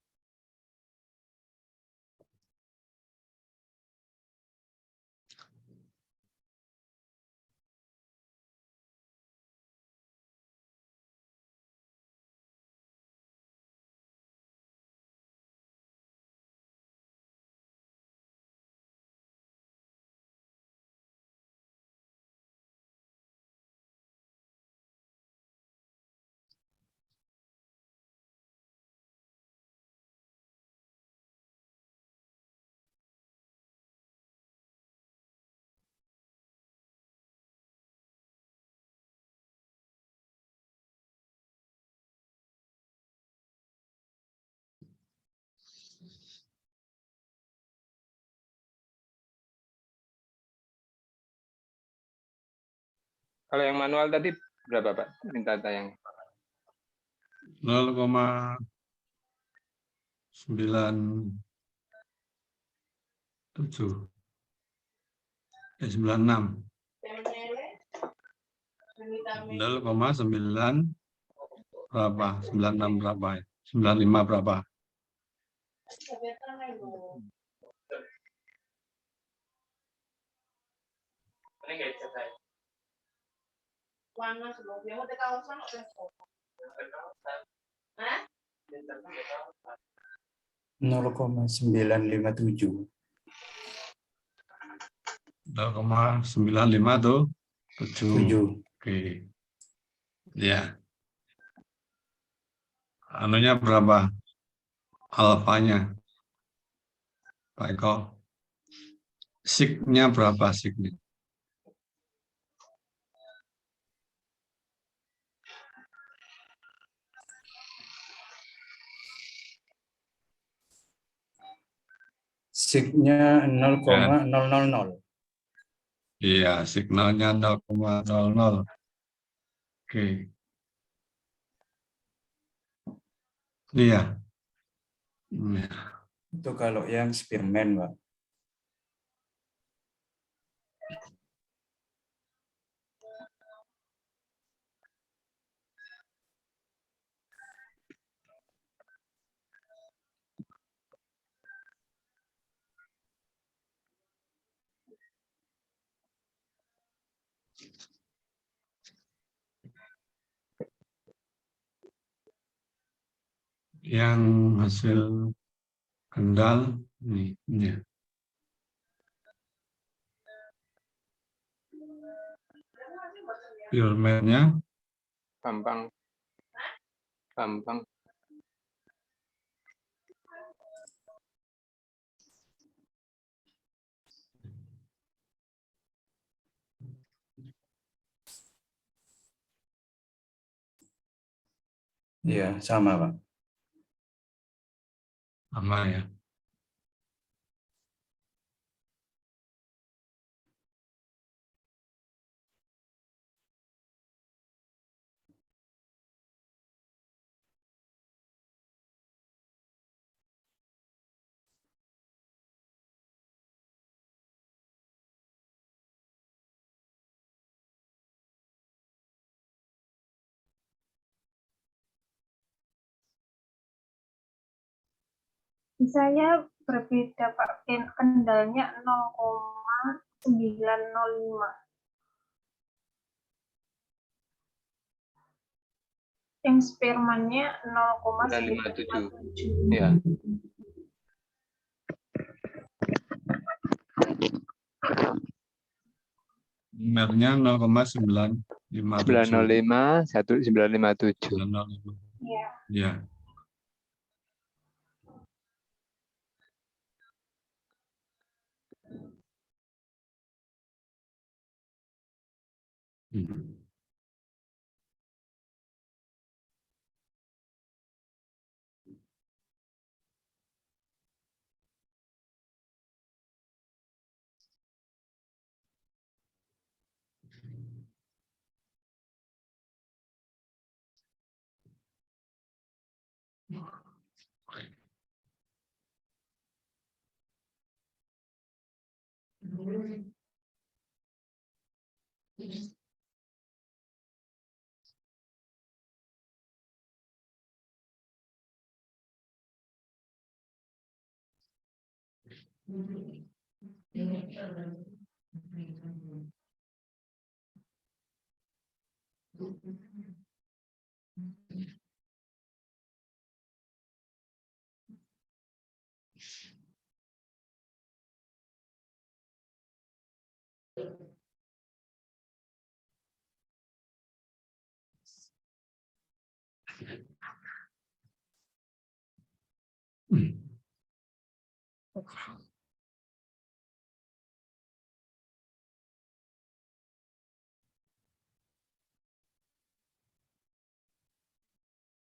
Kalau yang manual tadi berapa Pak? Minta tayang. 0,97. 96. 0,9 berapa? 96 berapa? 95 berapa? Nol 0,957. 0,95 tuh 7. 7. Oke. Ya. Anunya berapa? Alfanya. Pak Eko. Signya berapa signya? Signya 0,000. Iya, signalnya 0,00. Oke. Iya. Iya. Itu kalau yang Spearman, Pak. Yang hasil kendal nih. Ya. Spearman-nya Gampang. Iya, sama, Pak. sama ya. Misalnya berbeda Pak, kendalnya 0,905. Yang Spearman-nya 0,957. Ya. Primernya 0,957. 905 1957. 905. Iya. Ya.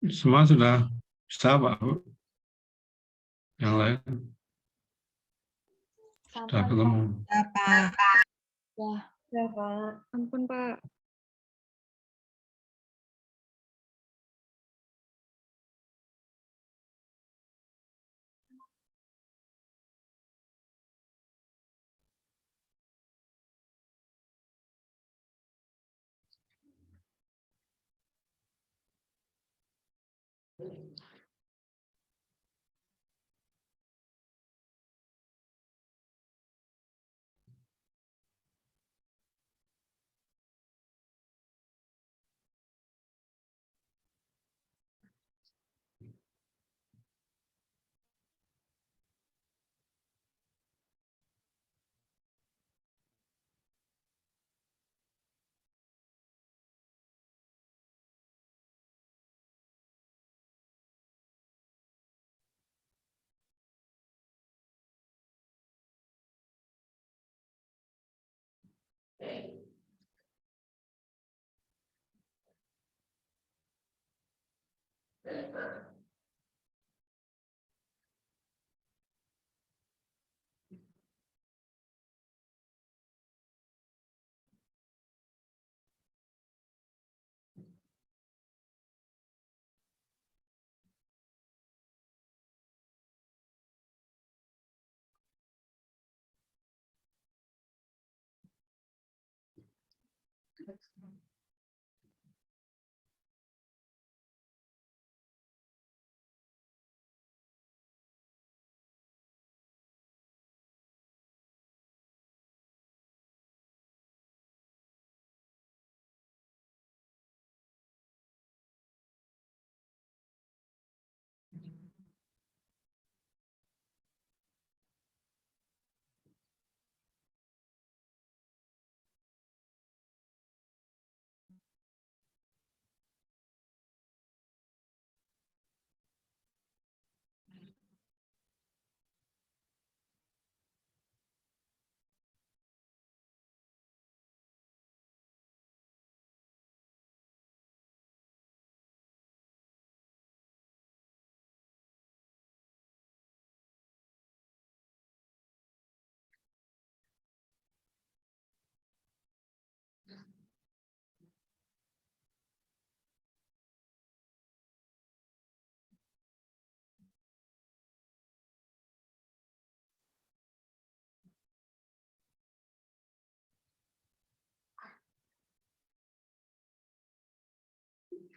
Semua sudah bisa, Pak Bu. Yang lain sudah ketemu. Apa? Ya Pak. Ampun Pak.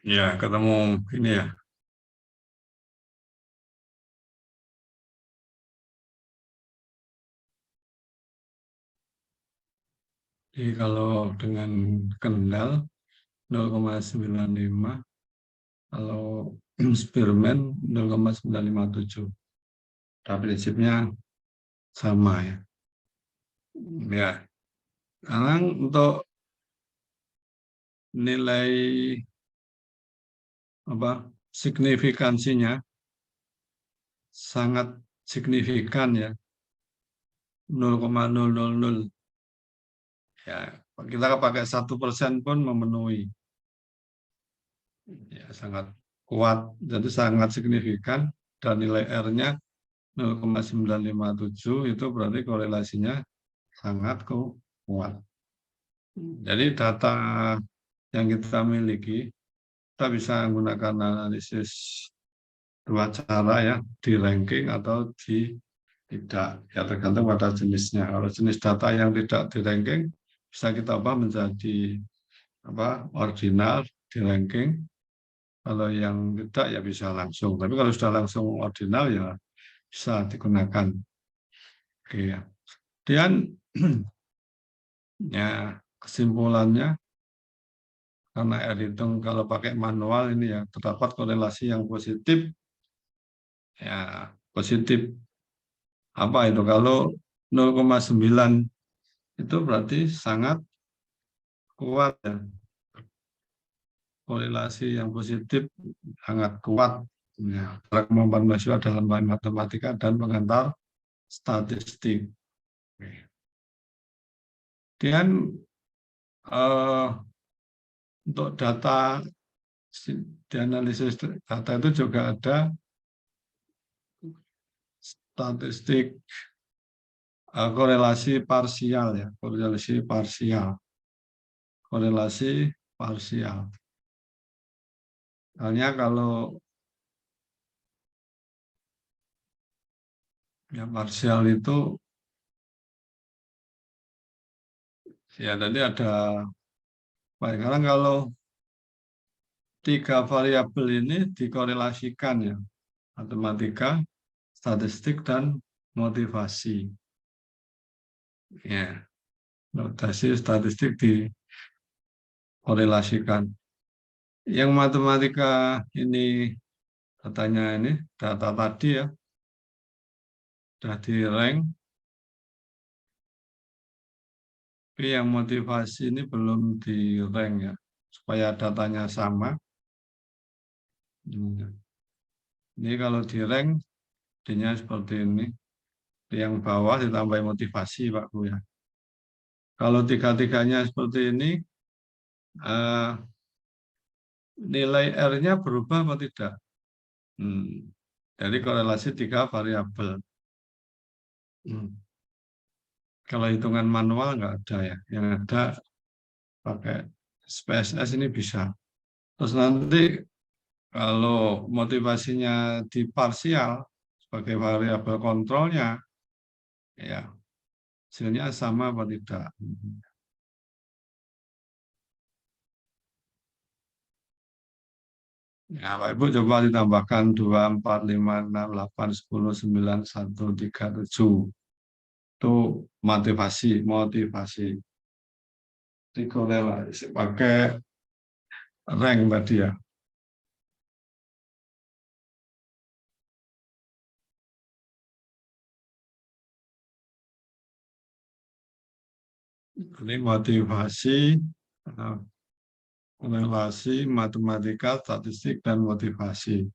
Ya, ketemu ini ya. Jadi kalau dengan kendal 0,95, kalau Spearman 0,957. Nah, prinsipnya sama ya. Ya, sekarang untuk nilai signifikansinya sangat signifikan ya, 0,000. Ya, kita pakai 1% pun memenuhi. Ya, sangat kuat, jadi sangat signifikan, dan nilai R-nya 0,957 itu berarti korelasinya sangat kuat. Jadi data yang kita miliki, kita bisa menggunakan analisis dua cara ya, di ranking atau tidak, ya tergantung pada jenisnya. Kalau jenis data yang tidak di ranking bisa kita ubah menjadi ordinal di ranking. Kalau yang tidak ya bisa langsung. Tapi kalau sudah langsung ordinal ya bisa digunakan. Oke ya. Kemudian ya kesimpulannya, karena R hitung kalau pakai manual ini ya terdapat korelasi yang positif. Ya positif apa itu? Kalau 0,9 itu berarti sangat kuat ya. Korelasi yang positif sangat kuat ya, kemampuan mahasiswa dalam matematika dan pengantar statistik. Kemudian untuk data di analisis data itu juga ada statistik korelasi parsial ya, korelasi parsial. Hanya kalau ya parsial itu ya tadi ada, sekarang kalau tiga variabel ini dikorelasikan ya, matematika, statistik, dan motivasi. Ya, notasi statistik dikorelasikan. Yang matematika ini datanya ini, data tadi ya, sudah di rank, tapi yang motivasi ini belum di rank ya, supaya datanya sama. Ini kalau di rank, D-nya seperti ini. Yang bawah ditambah motivasi Pak Bu ya. Kalau tiga-tiganya seperti ini, nilai R-nya berubah atau tidak? Dari korelasi tiga variabel. Kalau hitungan manual nggak ada ya. Yang ada pakai SPSS ini bisa. Terus nanti kalau motivasinya di parsial sebagai variabel kontrolnya, ya hasilnya sama atau tidak. Ya, Pak Ibu coba ditambahkan 2, 4, 5, 6, 8, 10, 9, 1, 3, 7. Itu motivasi. Dikorelasi pakai rank tadi ya. Ini motivasi, matematika, statistik, dan motivasi.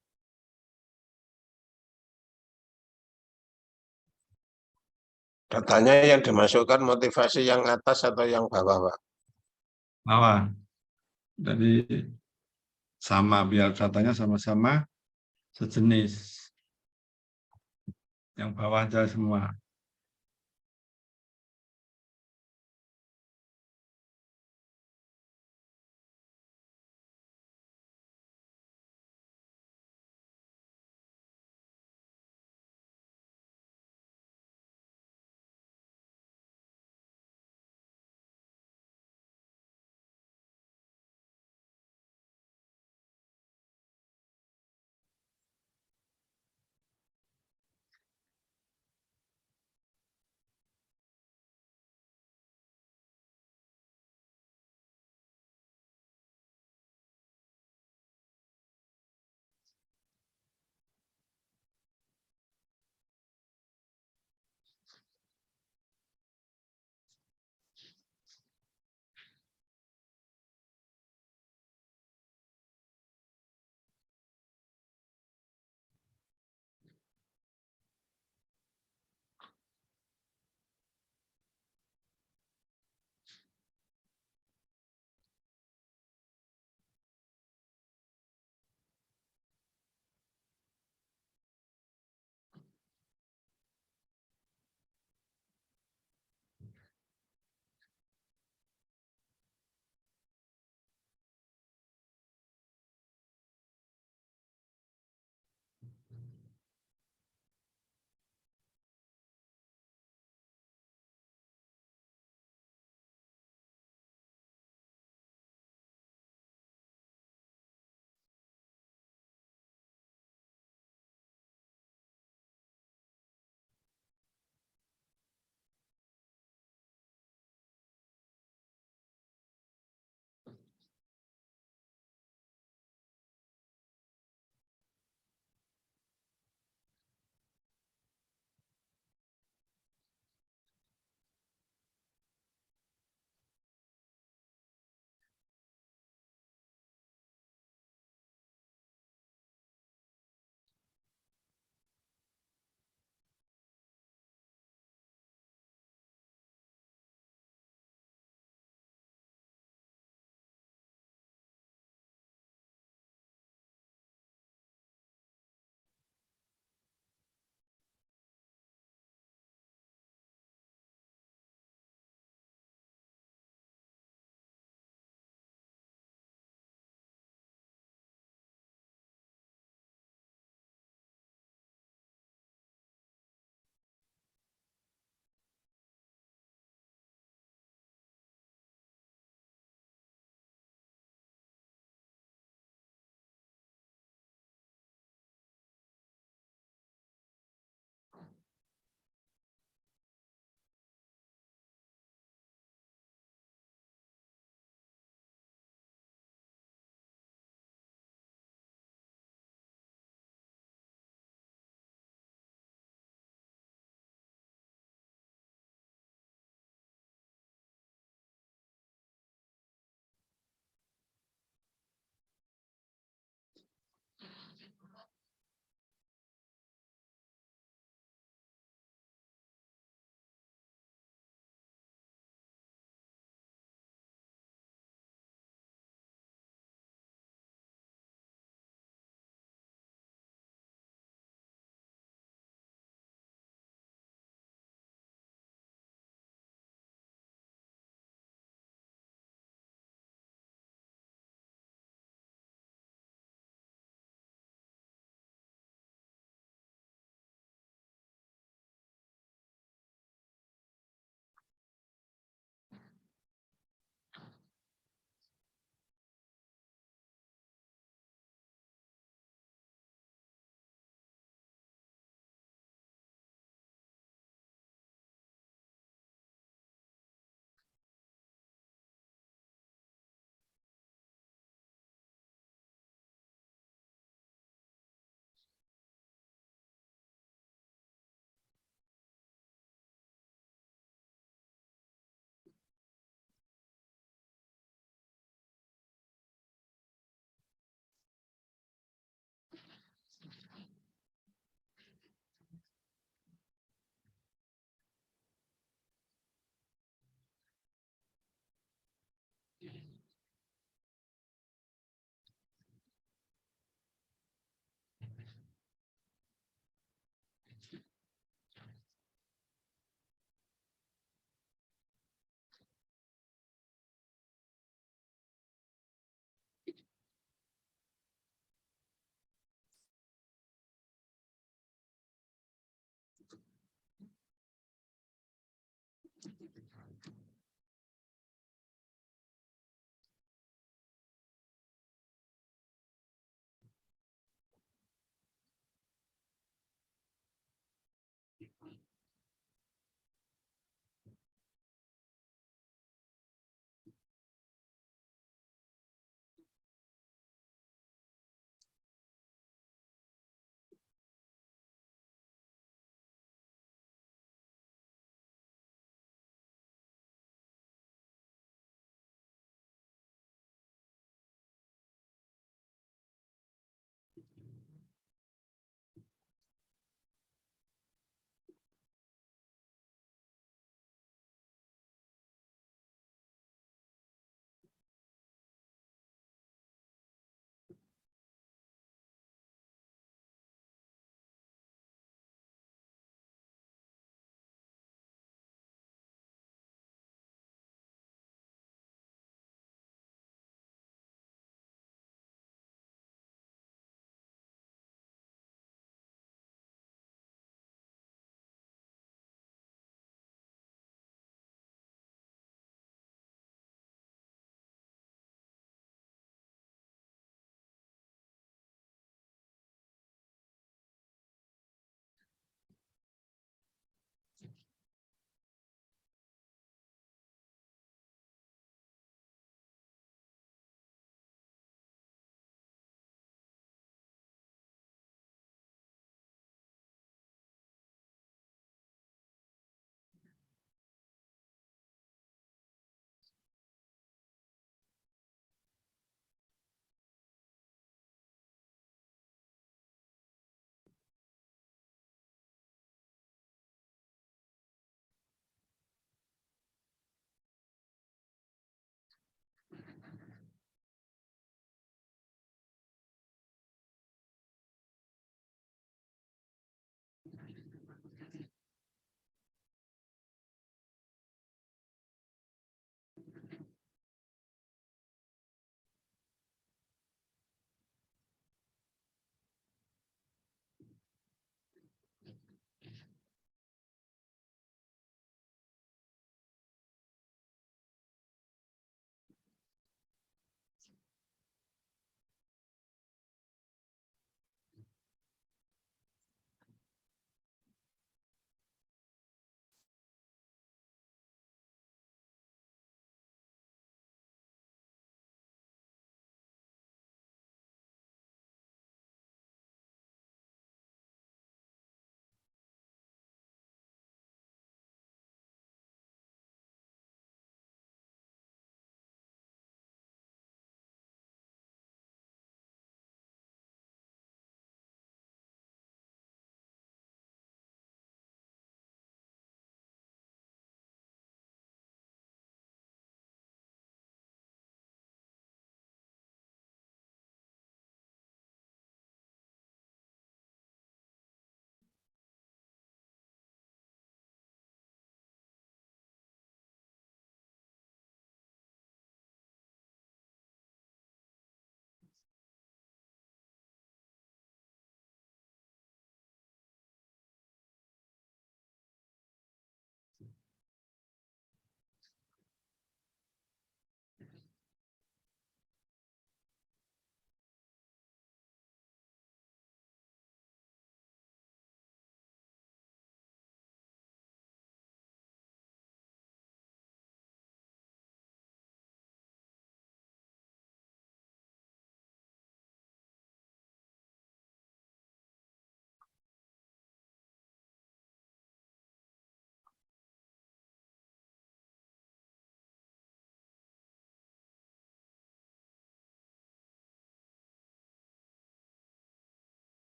Datanya yang dimasukkan motivasi yang atas atau yang bawah, Pak? Bawah. Jadi sama, biar datanya sama-sama sejenis. Yang bawah aja semua.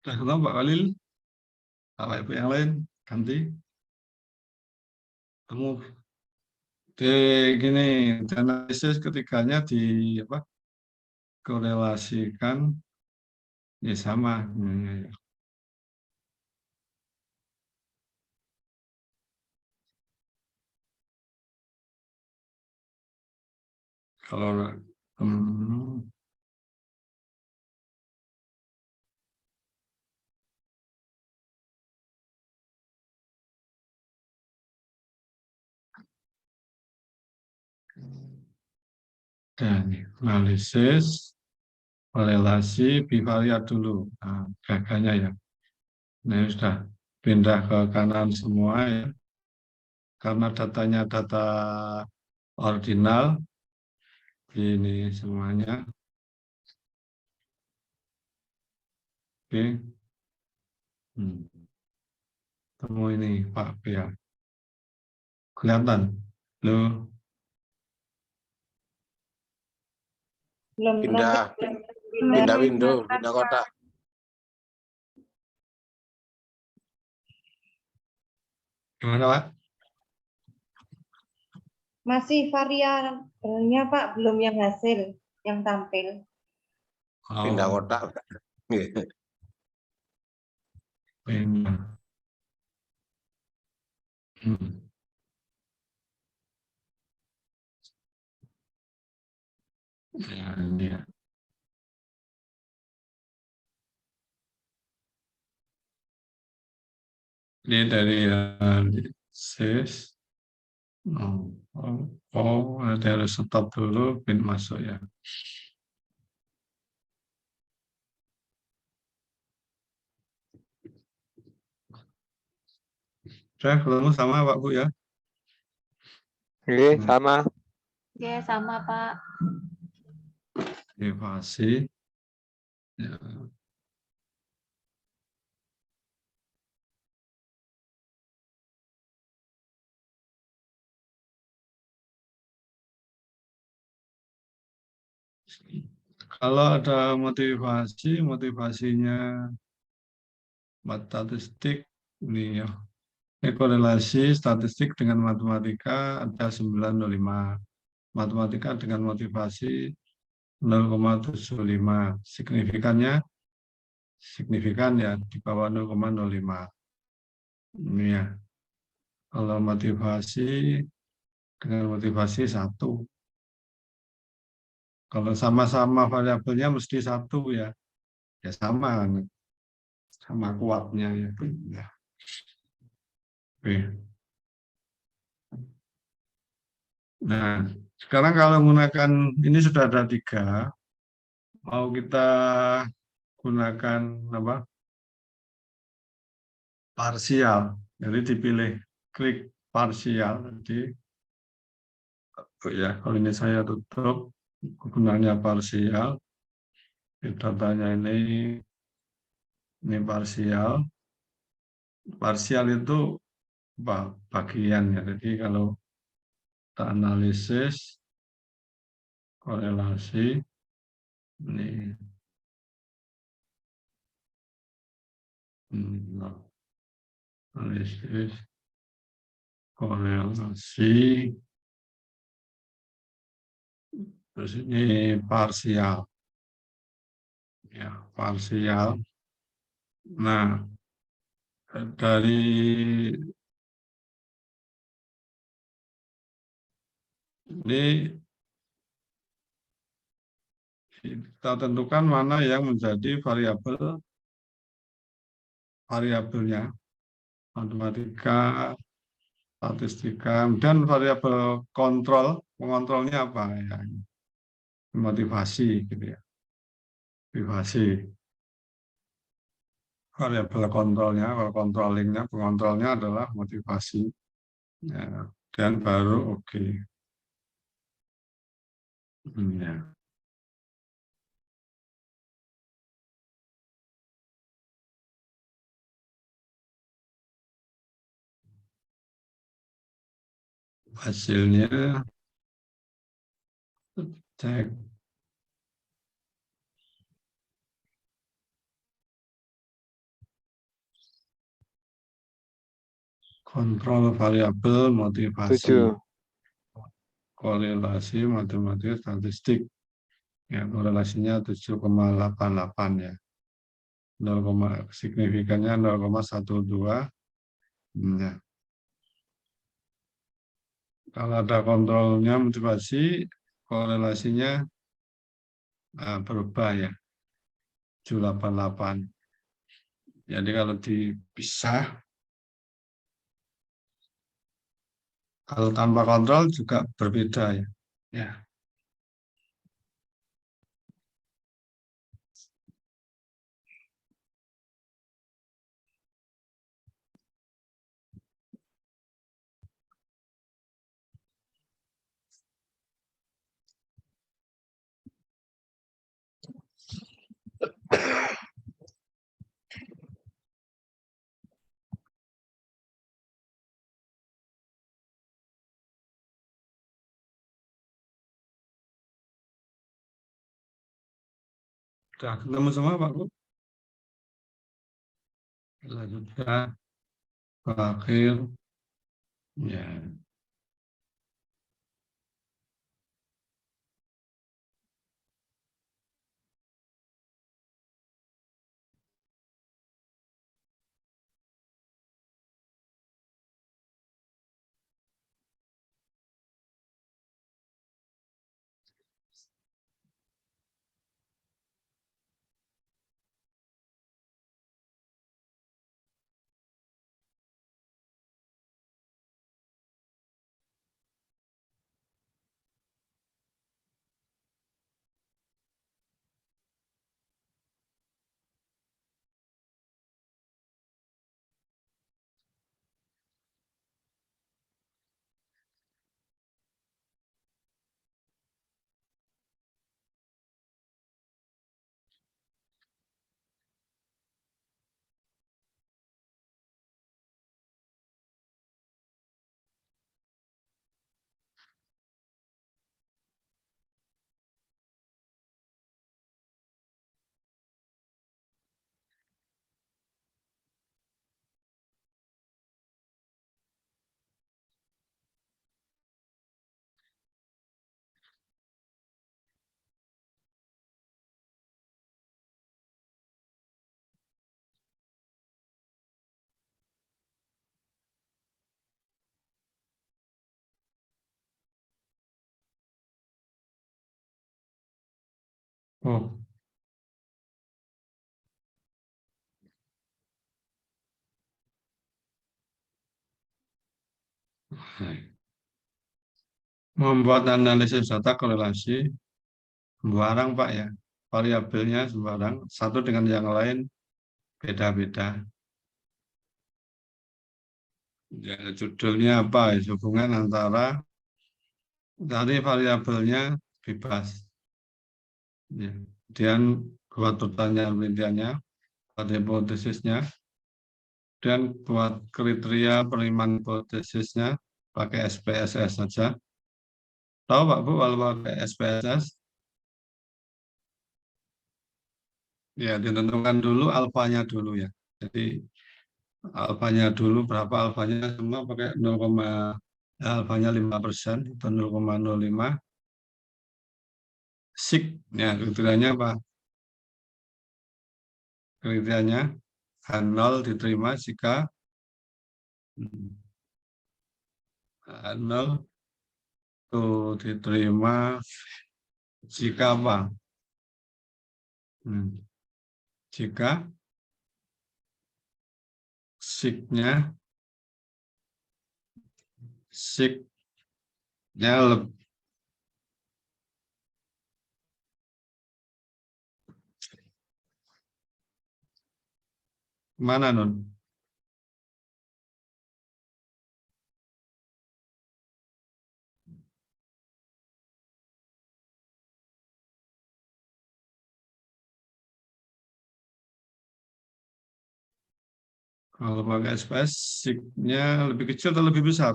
Udah ketemu Pak Khalil? Bapak Ibu yang lain ganti. Kamu di gini, analisis ketiganya di apa? Korelasikan ya sama. Ya. Kalau dan analisis korelasi bivariat dulu. Nah, gaganya ya. Nah, sudah pindah ke kanan semua ya. Karena datanya data ordinal, ini semuanya. Oke. Temu ini Pak Bea. Kelihatan? Loh, Belum Pindah, belum pindah terlihat, window, pindah Pak. kotak. gimana Pak? Masih variabelnya Pak, belum yang hasil, yang tampil. Pindah Oh, kotak. pindah. Hmm. Ya, ini ya. Ini dari sis. Ada harus stop dulu, pin masuk ya. Sudah ketemu sama Pak Bu ya? Oke, sama. Oke, sama Pak. Evasi. Ya. Kalau ada motivasinya statistik ini ya. Ini korelasi statistik dengan matematika ada 905. Matematika dengan motivasi 0,75. Signifikan ya di bawah 0,05. Ini ya. Kalau motivasi dengan motivasi 1. Kalau sama-sama variabelnya mesti 1 ya. Ya sama kuatnya ya. Ya. Oke. Nah, sekarang kalau menggunakan ini sudah ada 3, mau kita gunakan apa? Parsial. Jadi dipilih klik parsial. Jadi ya, kalau ini saya tutup gunanya parsial. Datanya ini parsial. Parsial itu bagian ya. Jadi kalau kita analisis korelasi ini analisis korelasi terus ini parsial ya, parsial. Nah, dari ini kita tentukan mana yang menjadi variabelnya, matematika, statistika, dan variabel pengontrolnya apa ya, motivasi gitu ya, motivasi. Variabel kontrolnya, pengontrolnya adalah motivasi, ya, dan baru oke. Ya. Hasilnya cek kontrol variabel motivasi, 7. korelasi matematika statistik. Ya, korelasinya 7,88 ya. 0, signifikannya 0,12. Ya. Kalau ada kontrolnya motivasi, korelasinya berubah ya. 788. Jadi kalau dipisah, kalau tanpa kontrol juga berbeda ya. Ya. Sudah ketemu semua Pak Bu? Lanjutkan akhir ya. Oh, membuat analisis data korelasi sembarang Pak ya. Variabelnya sembarang, satu dengan yang lain beda-beda. Ya, judulnya apa? Hubungan antara dari variabelnya bebas. Ya. Kemudian buat pertanyaan penelitiannya, buat hipotesisnya, dan buat kriteria penerimaan hipotesisnya pakai SPSS saja. Tahu Pak Bu kalau pakai SPSS? Ya, ditentukan dulu alfanya dulu ya. Jadi alfanya dulu, berapa alfanya semua pakai 0, alfanya 5% atau 0,05. Sig, ya kriterianya apa? Kriterianya H0 diterima jika H0 itu diterima jika apa? Jika signya lebih mana non? Kalau pakai SPS signya lebih kecil atau lebih besar?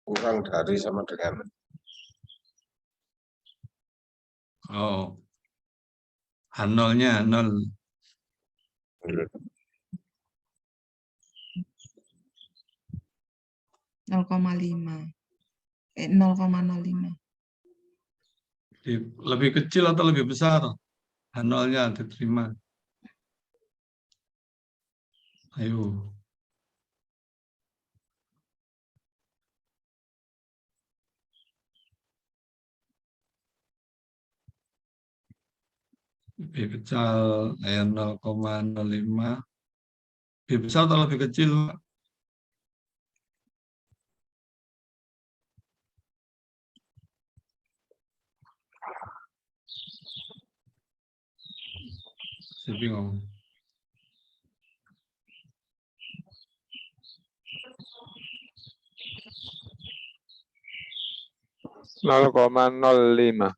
kurang dari sama dengan. Oh, H0-nya 0. 0,5. 0,05. Lebih kecil atau lebih besar? H0-nya diterima. Ayo. Lebih kecil 0,05. Lebih besar atau lebih kecil, Pak? Saya bingung. Nol 0,05.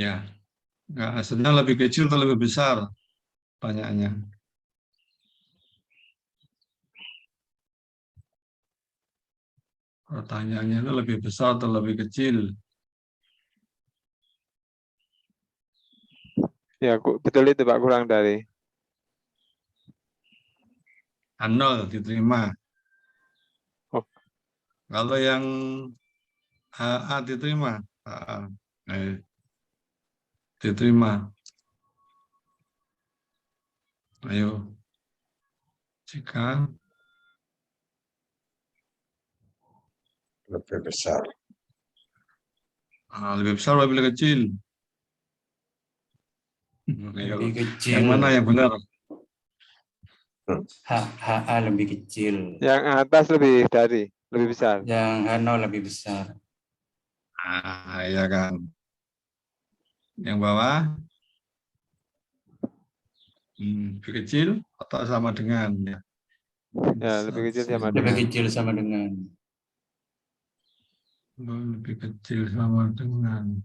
Ya. Nggak, sebenarnya lebih kecil atau lebih besar? Pertanyaannya. Pertanyaannya itu lebih besar atau lebih kecil? Ya, betul itu Pak, kurang dari. H0 diterima. Oh. Kalau yang HA diterima, HA, diterima. Ayo, jika Lebih besar. lebih besar atau lebih kecil? Ayo, Lebih kecil. yang mana yang benar? HA lebih kecil. Yang atas lebih besar. Yang H0 lebih besar. Ya kan. Yang bawah lebih kecil atau sama dengan? Ya, Ya, lebih kecil sama Lebih dengan. kecil sama dengan. Lebih kecil sama dengan.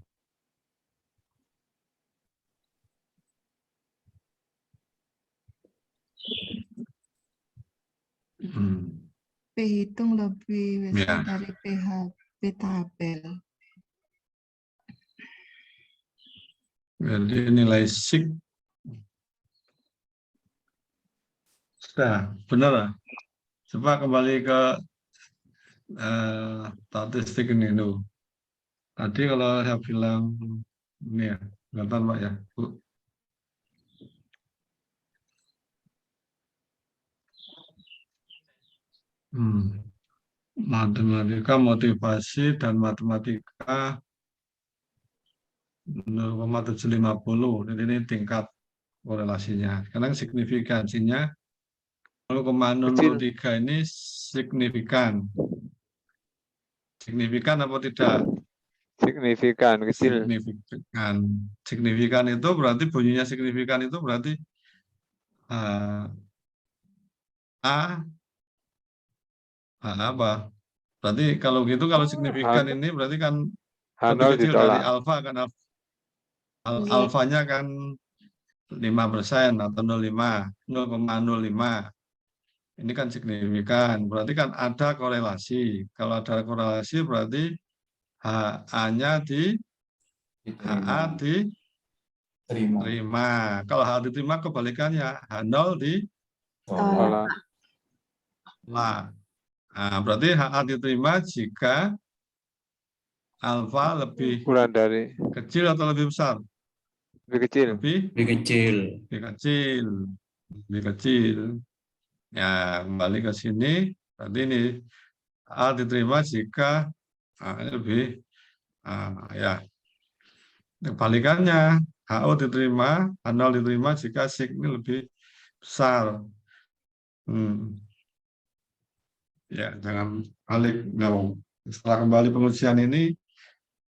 P hitung lebih besar Ya. dari P tabel. Jadi nilai SIG sudah benar lah. Coba kembali ke statistik ini dulu. Tadi kalau saya bilang ini ya, kelihatan Pak ya, Bu. Matematika, motivasi, dan matematika 0,750. Jadi ini tingkat korelasinya. Sekarang signifikansinya 0,003 ini signifikan. Signifikan apa tidak? Signifikan, kecil. Signifikan. Signifikan itu berarti bunyinya signifikan itu berarti apa? Berarti kalau gitu, kalau signifikan ini berarti kan lebih H0 kecil dari ditolak. alfa kan, Iya. alfanya kan 5% atau 0,05. Ini kan signifikan, berarti kan ada korelasi. Kalau ada korelasi berarti HA-nya HA diterima. Kalau HA diterima kebalikannya, H0 Tolak. ditolak. Nah, berarti HA diterima jika alfa lebih Kurang dari. kecil atau lebih besar? Lebih kecil. Lebih kecil. kecil. Lebih kecil. Ya, kembali ke sini. Berarti ini A diterima jika lebih ya. Kebalikannya, HO diterima, H0 diterima jika SIG ini lebih besar. Ya, jangan balik. Nah, setelah kembali pengujian ini,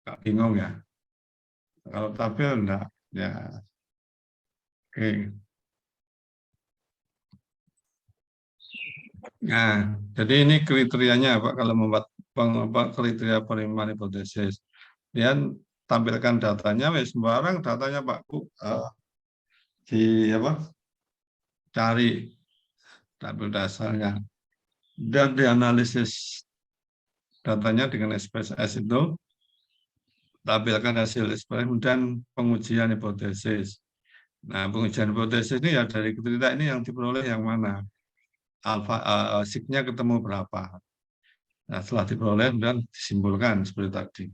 nggak bingung ya. Kalau tabel enggak, ya. Oke. Nah, jadi ini kriterianya Pak kalau membuat kriteria penerimaan hipotesis. Dia tampilkan datanya, sembarang datanya Pak Bu, di apa? Cari tabel dasarnya. dan dianalisis datanya dengan SPSS itu, tampilkan hasil eksperimen dan pengujian hipotesis. Nah, pengujian hipotesis ini ya dari cerita ini yang diperoleh yang mana, signya ketemu berapa. Nah, setelah diperoleh dan disimpulkan seperti tadi.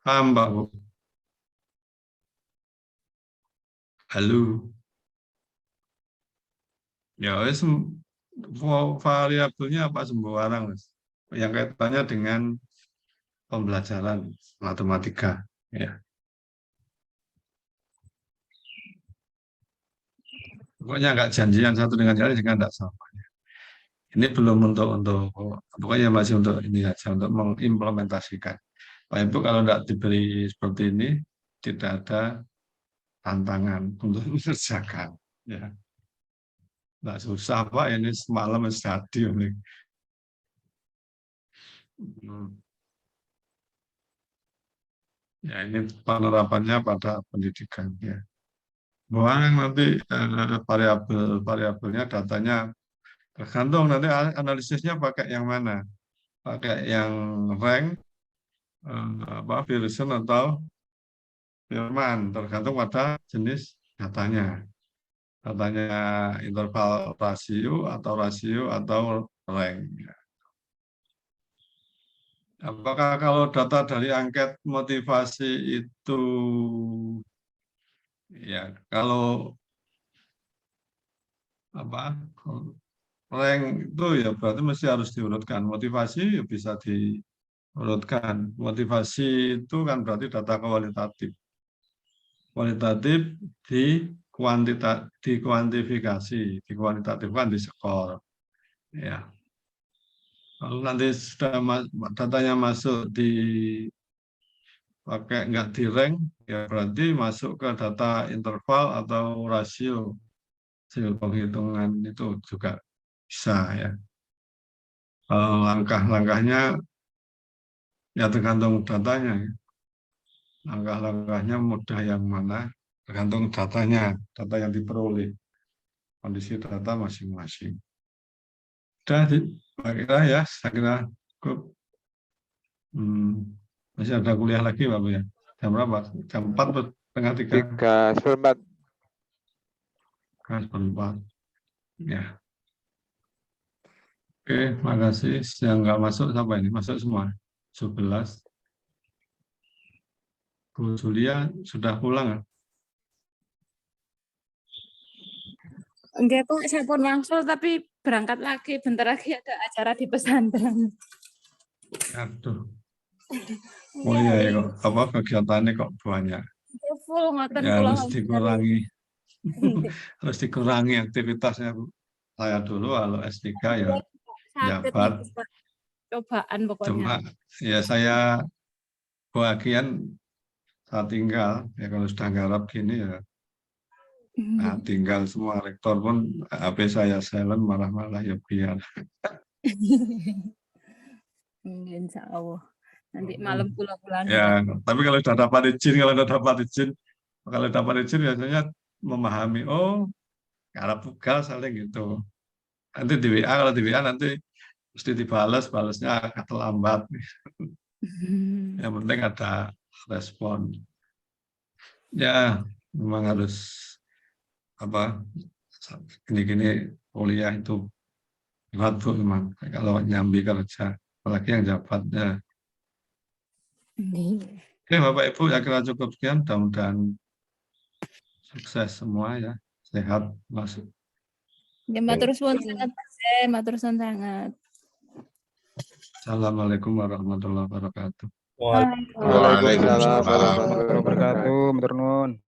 Paham, Mbak Bu? Halo. Ya, variabelnya apa sembarang, Mas. Yang kaitannya dengan pembelajaran matematika. Ya. Pokoknya nggak janjian satu dengan yang lain sehingga nggak sama. Ini belum untuk pokoknya masih untuk ini aja, untuk mengimplementasikan. Pak Ibu kalau tidak diberi seperti ini, tidak ada tantangan untuk mengerjakan. Ya. Nggak susah Pak, ini semalam study. Ya ini penerapannya pada pendidikan. Ya. Bahwa nanti variabelnya datanya tergantung nanti analisisnya pakai yang mana, pakai yang rank, Pearson atau Firman, tergantung pada jenis datanya interval rasio atau rank. Apakah kalau data dari angket motivasi itu ya kalau rank itu ya berarti mesti harus diurutkan. Motivasi ya bisa diurutkan. Motivasi itu kan berarti data kualitatif. Kualitatif dikuantifikasi, dikuantitatifkan di skor. Ya. Kalau nanti sudah datanya masuk di pakai nggak di rank, ya berarti masuk ke data interval atau rasio. Hasil penghitungan itu juga bisa ya. Langkah-langkahnya ya tergantung datanya. Ya. Langkah-langkahnya mudah yang mana, tergantung datanya, data yang diperoleh, kondisi data masing-masing. Sudah, saya kira cukup. Masih ada kuliah lagi Pak Bu ya? Jam berapa? Jam 4 setengah 3? 3:04. 3:04. Ya. Oke, makasih. Yang nggak masuk sampai ini masuk semua. 11. Bu Julia sudah pulang ya? Enggak, Pak, saya pun langsung tapi berangkat lagi. Bentar lagi ada acara di pesantren. Aduh. Oh iya ya kok. Apa kegiatannya kok banyak? Full ngoten Ya kula harus dikurangi. Harus dikurangi aktivitasnya Bu. Saya dulu kalau S3 ya jabat. Cobaan pokoknya. Cuma ya saya bagian saat tinggal ya kalau sudah garap gini ya nah, tinggal semua rektor pun HP saya silent malah ya biar. Insya Allah. Nanti malam pulang-pulang. Ya, tapi kalau sudah dapat izin biasanya memahami, oh, garap tugas saling gitu. Nanti di WA, kalau di WA nanti mesti balasnya agak terlambat. Yang penting ada respon. Ya, memang harus gini-gini kuliah itu berat Bu memang kalau nyambi kerja, apalagi yang jabatnya. Oke Bapak Ibu, ya kira cukup sekian. Mudah-mudahan sukses semua ya, sehat masuk. Ya, matur suwun sangat, matur suwun sangat. Assalamualaikum warahmatullahi wabarakatuh. Waalaikumsalam warahmatullahi wabarakatuh. Matur nuwun.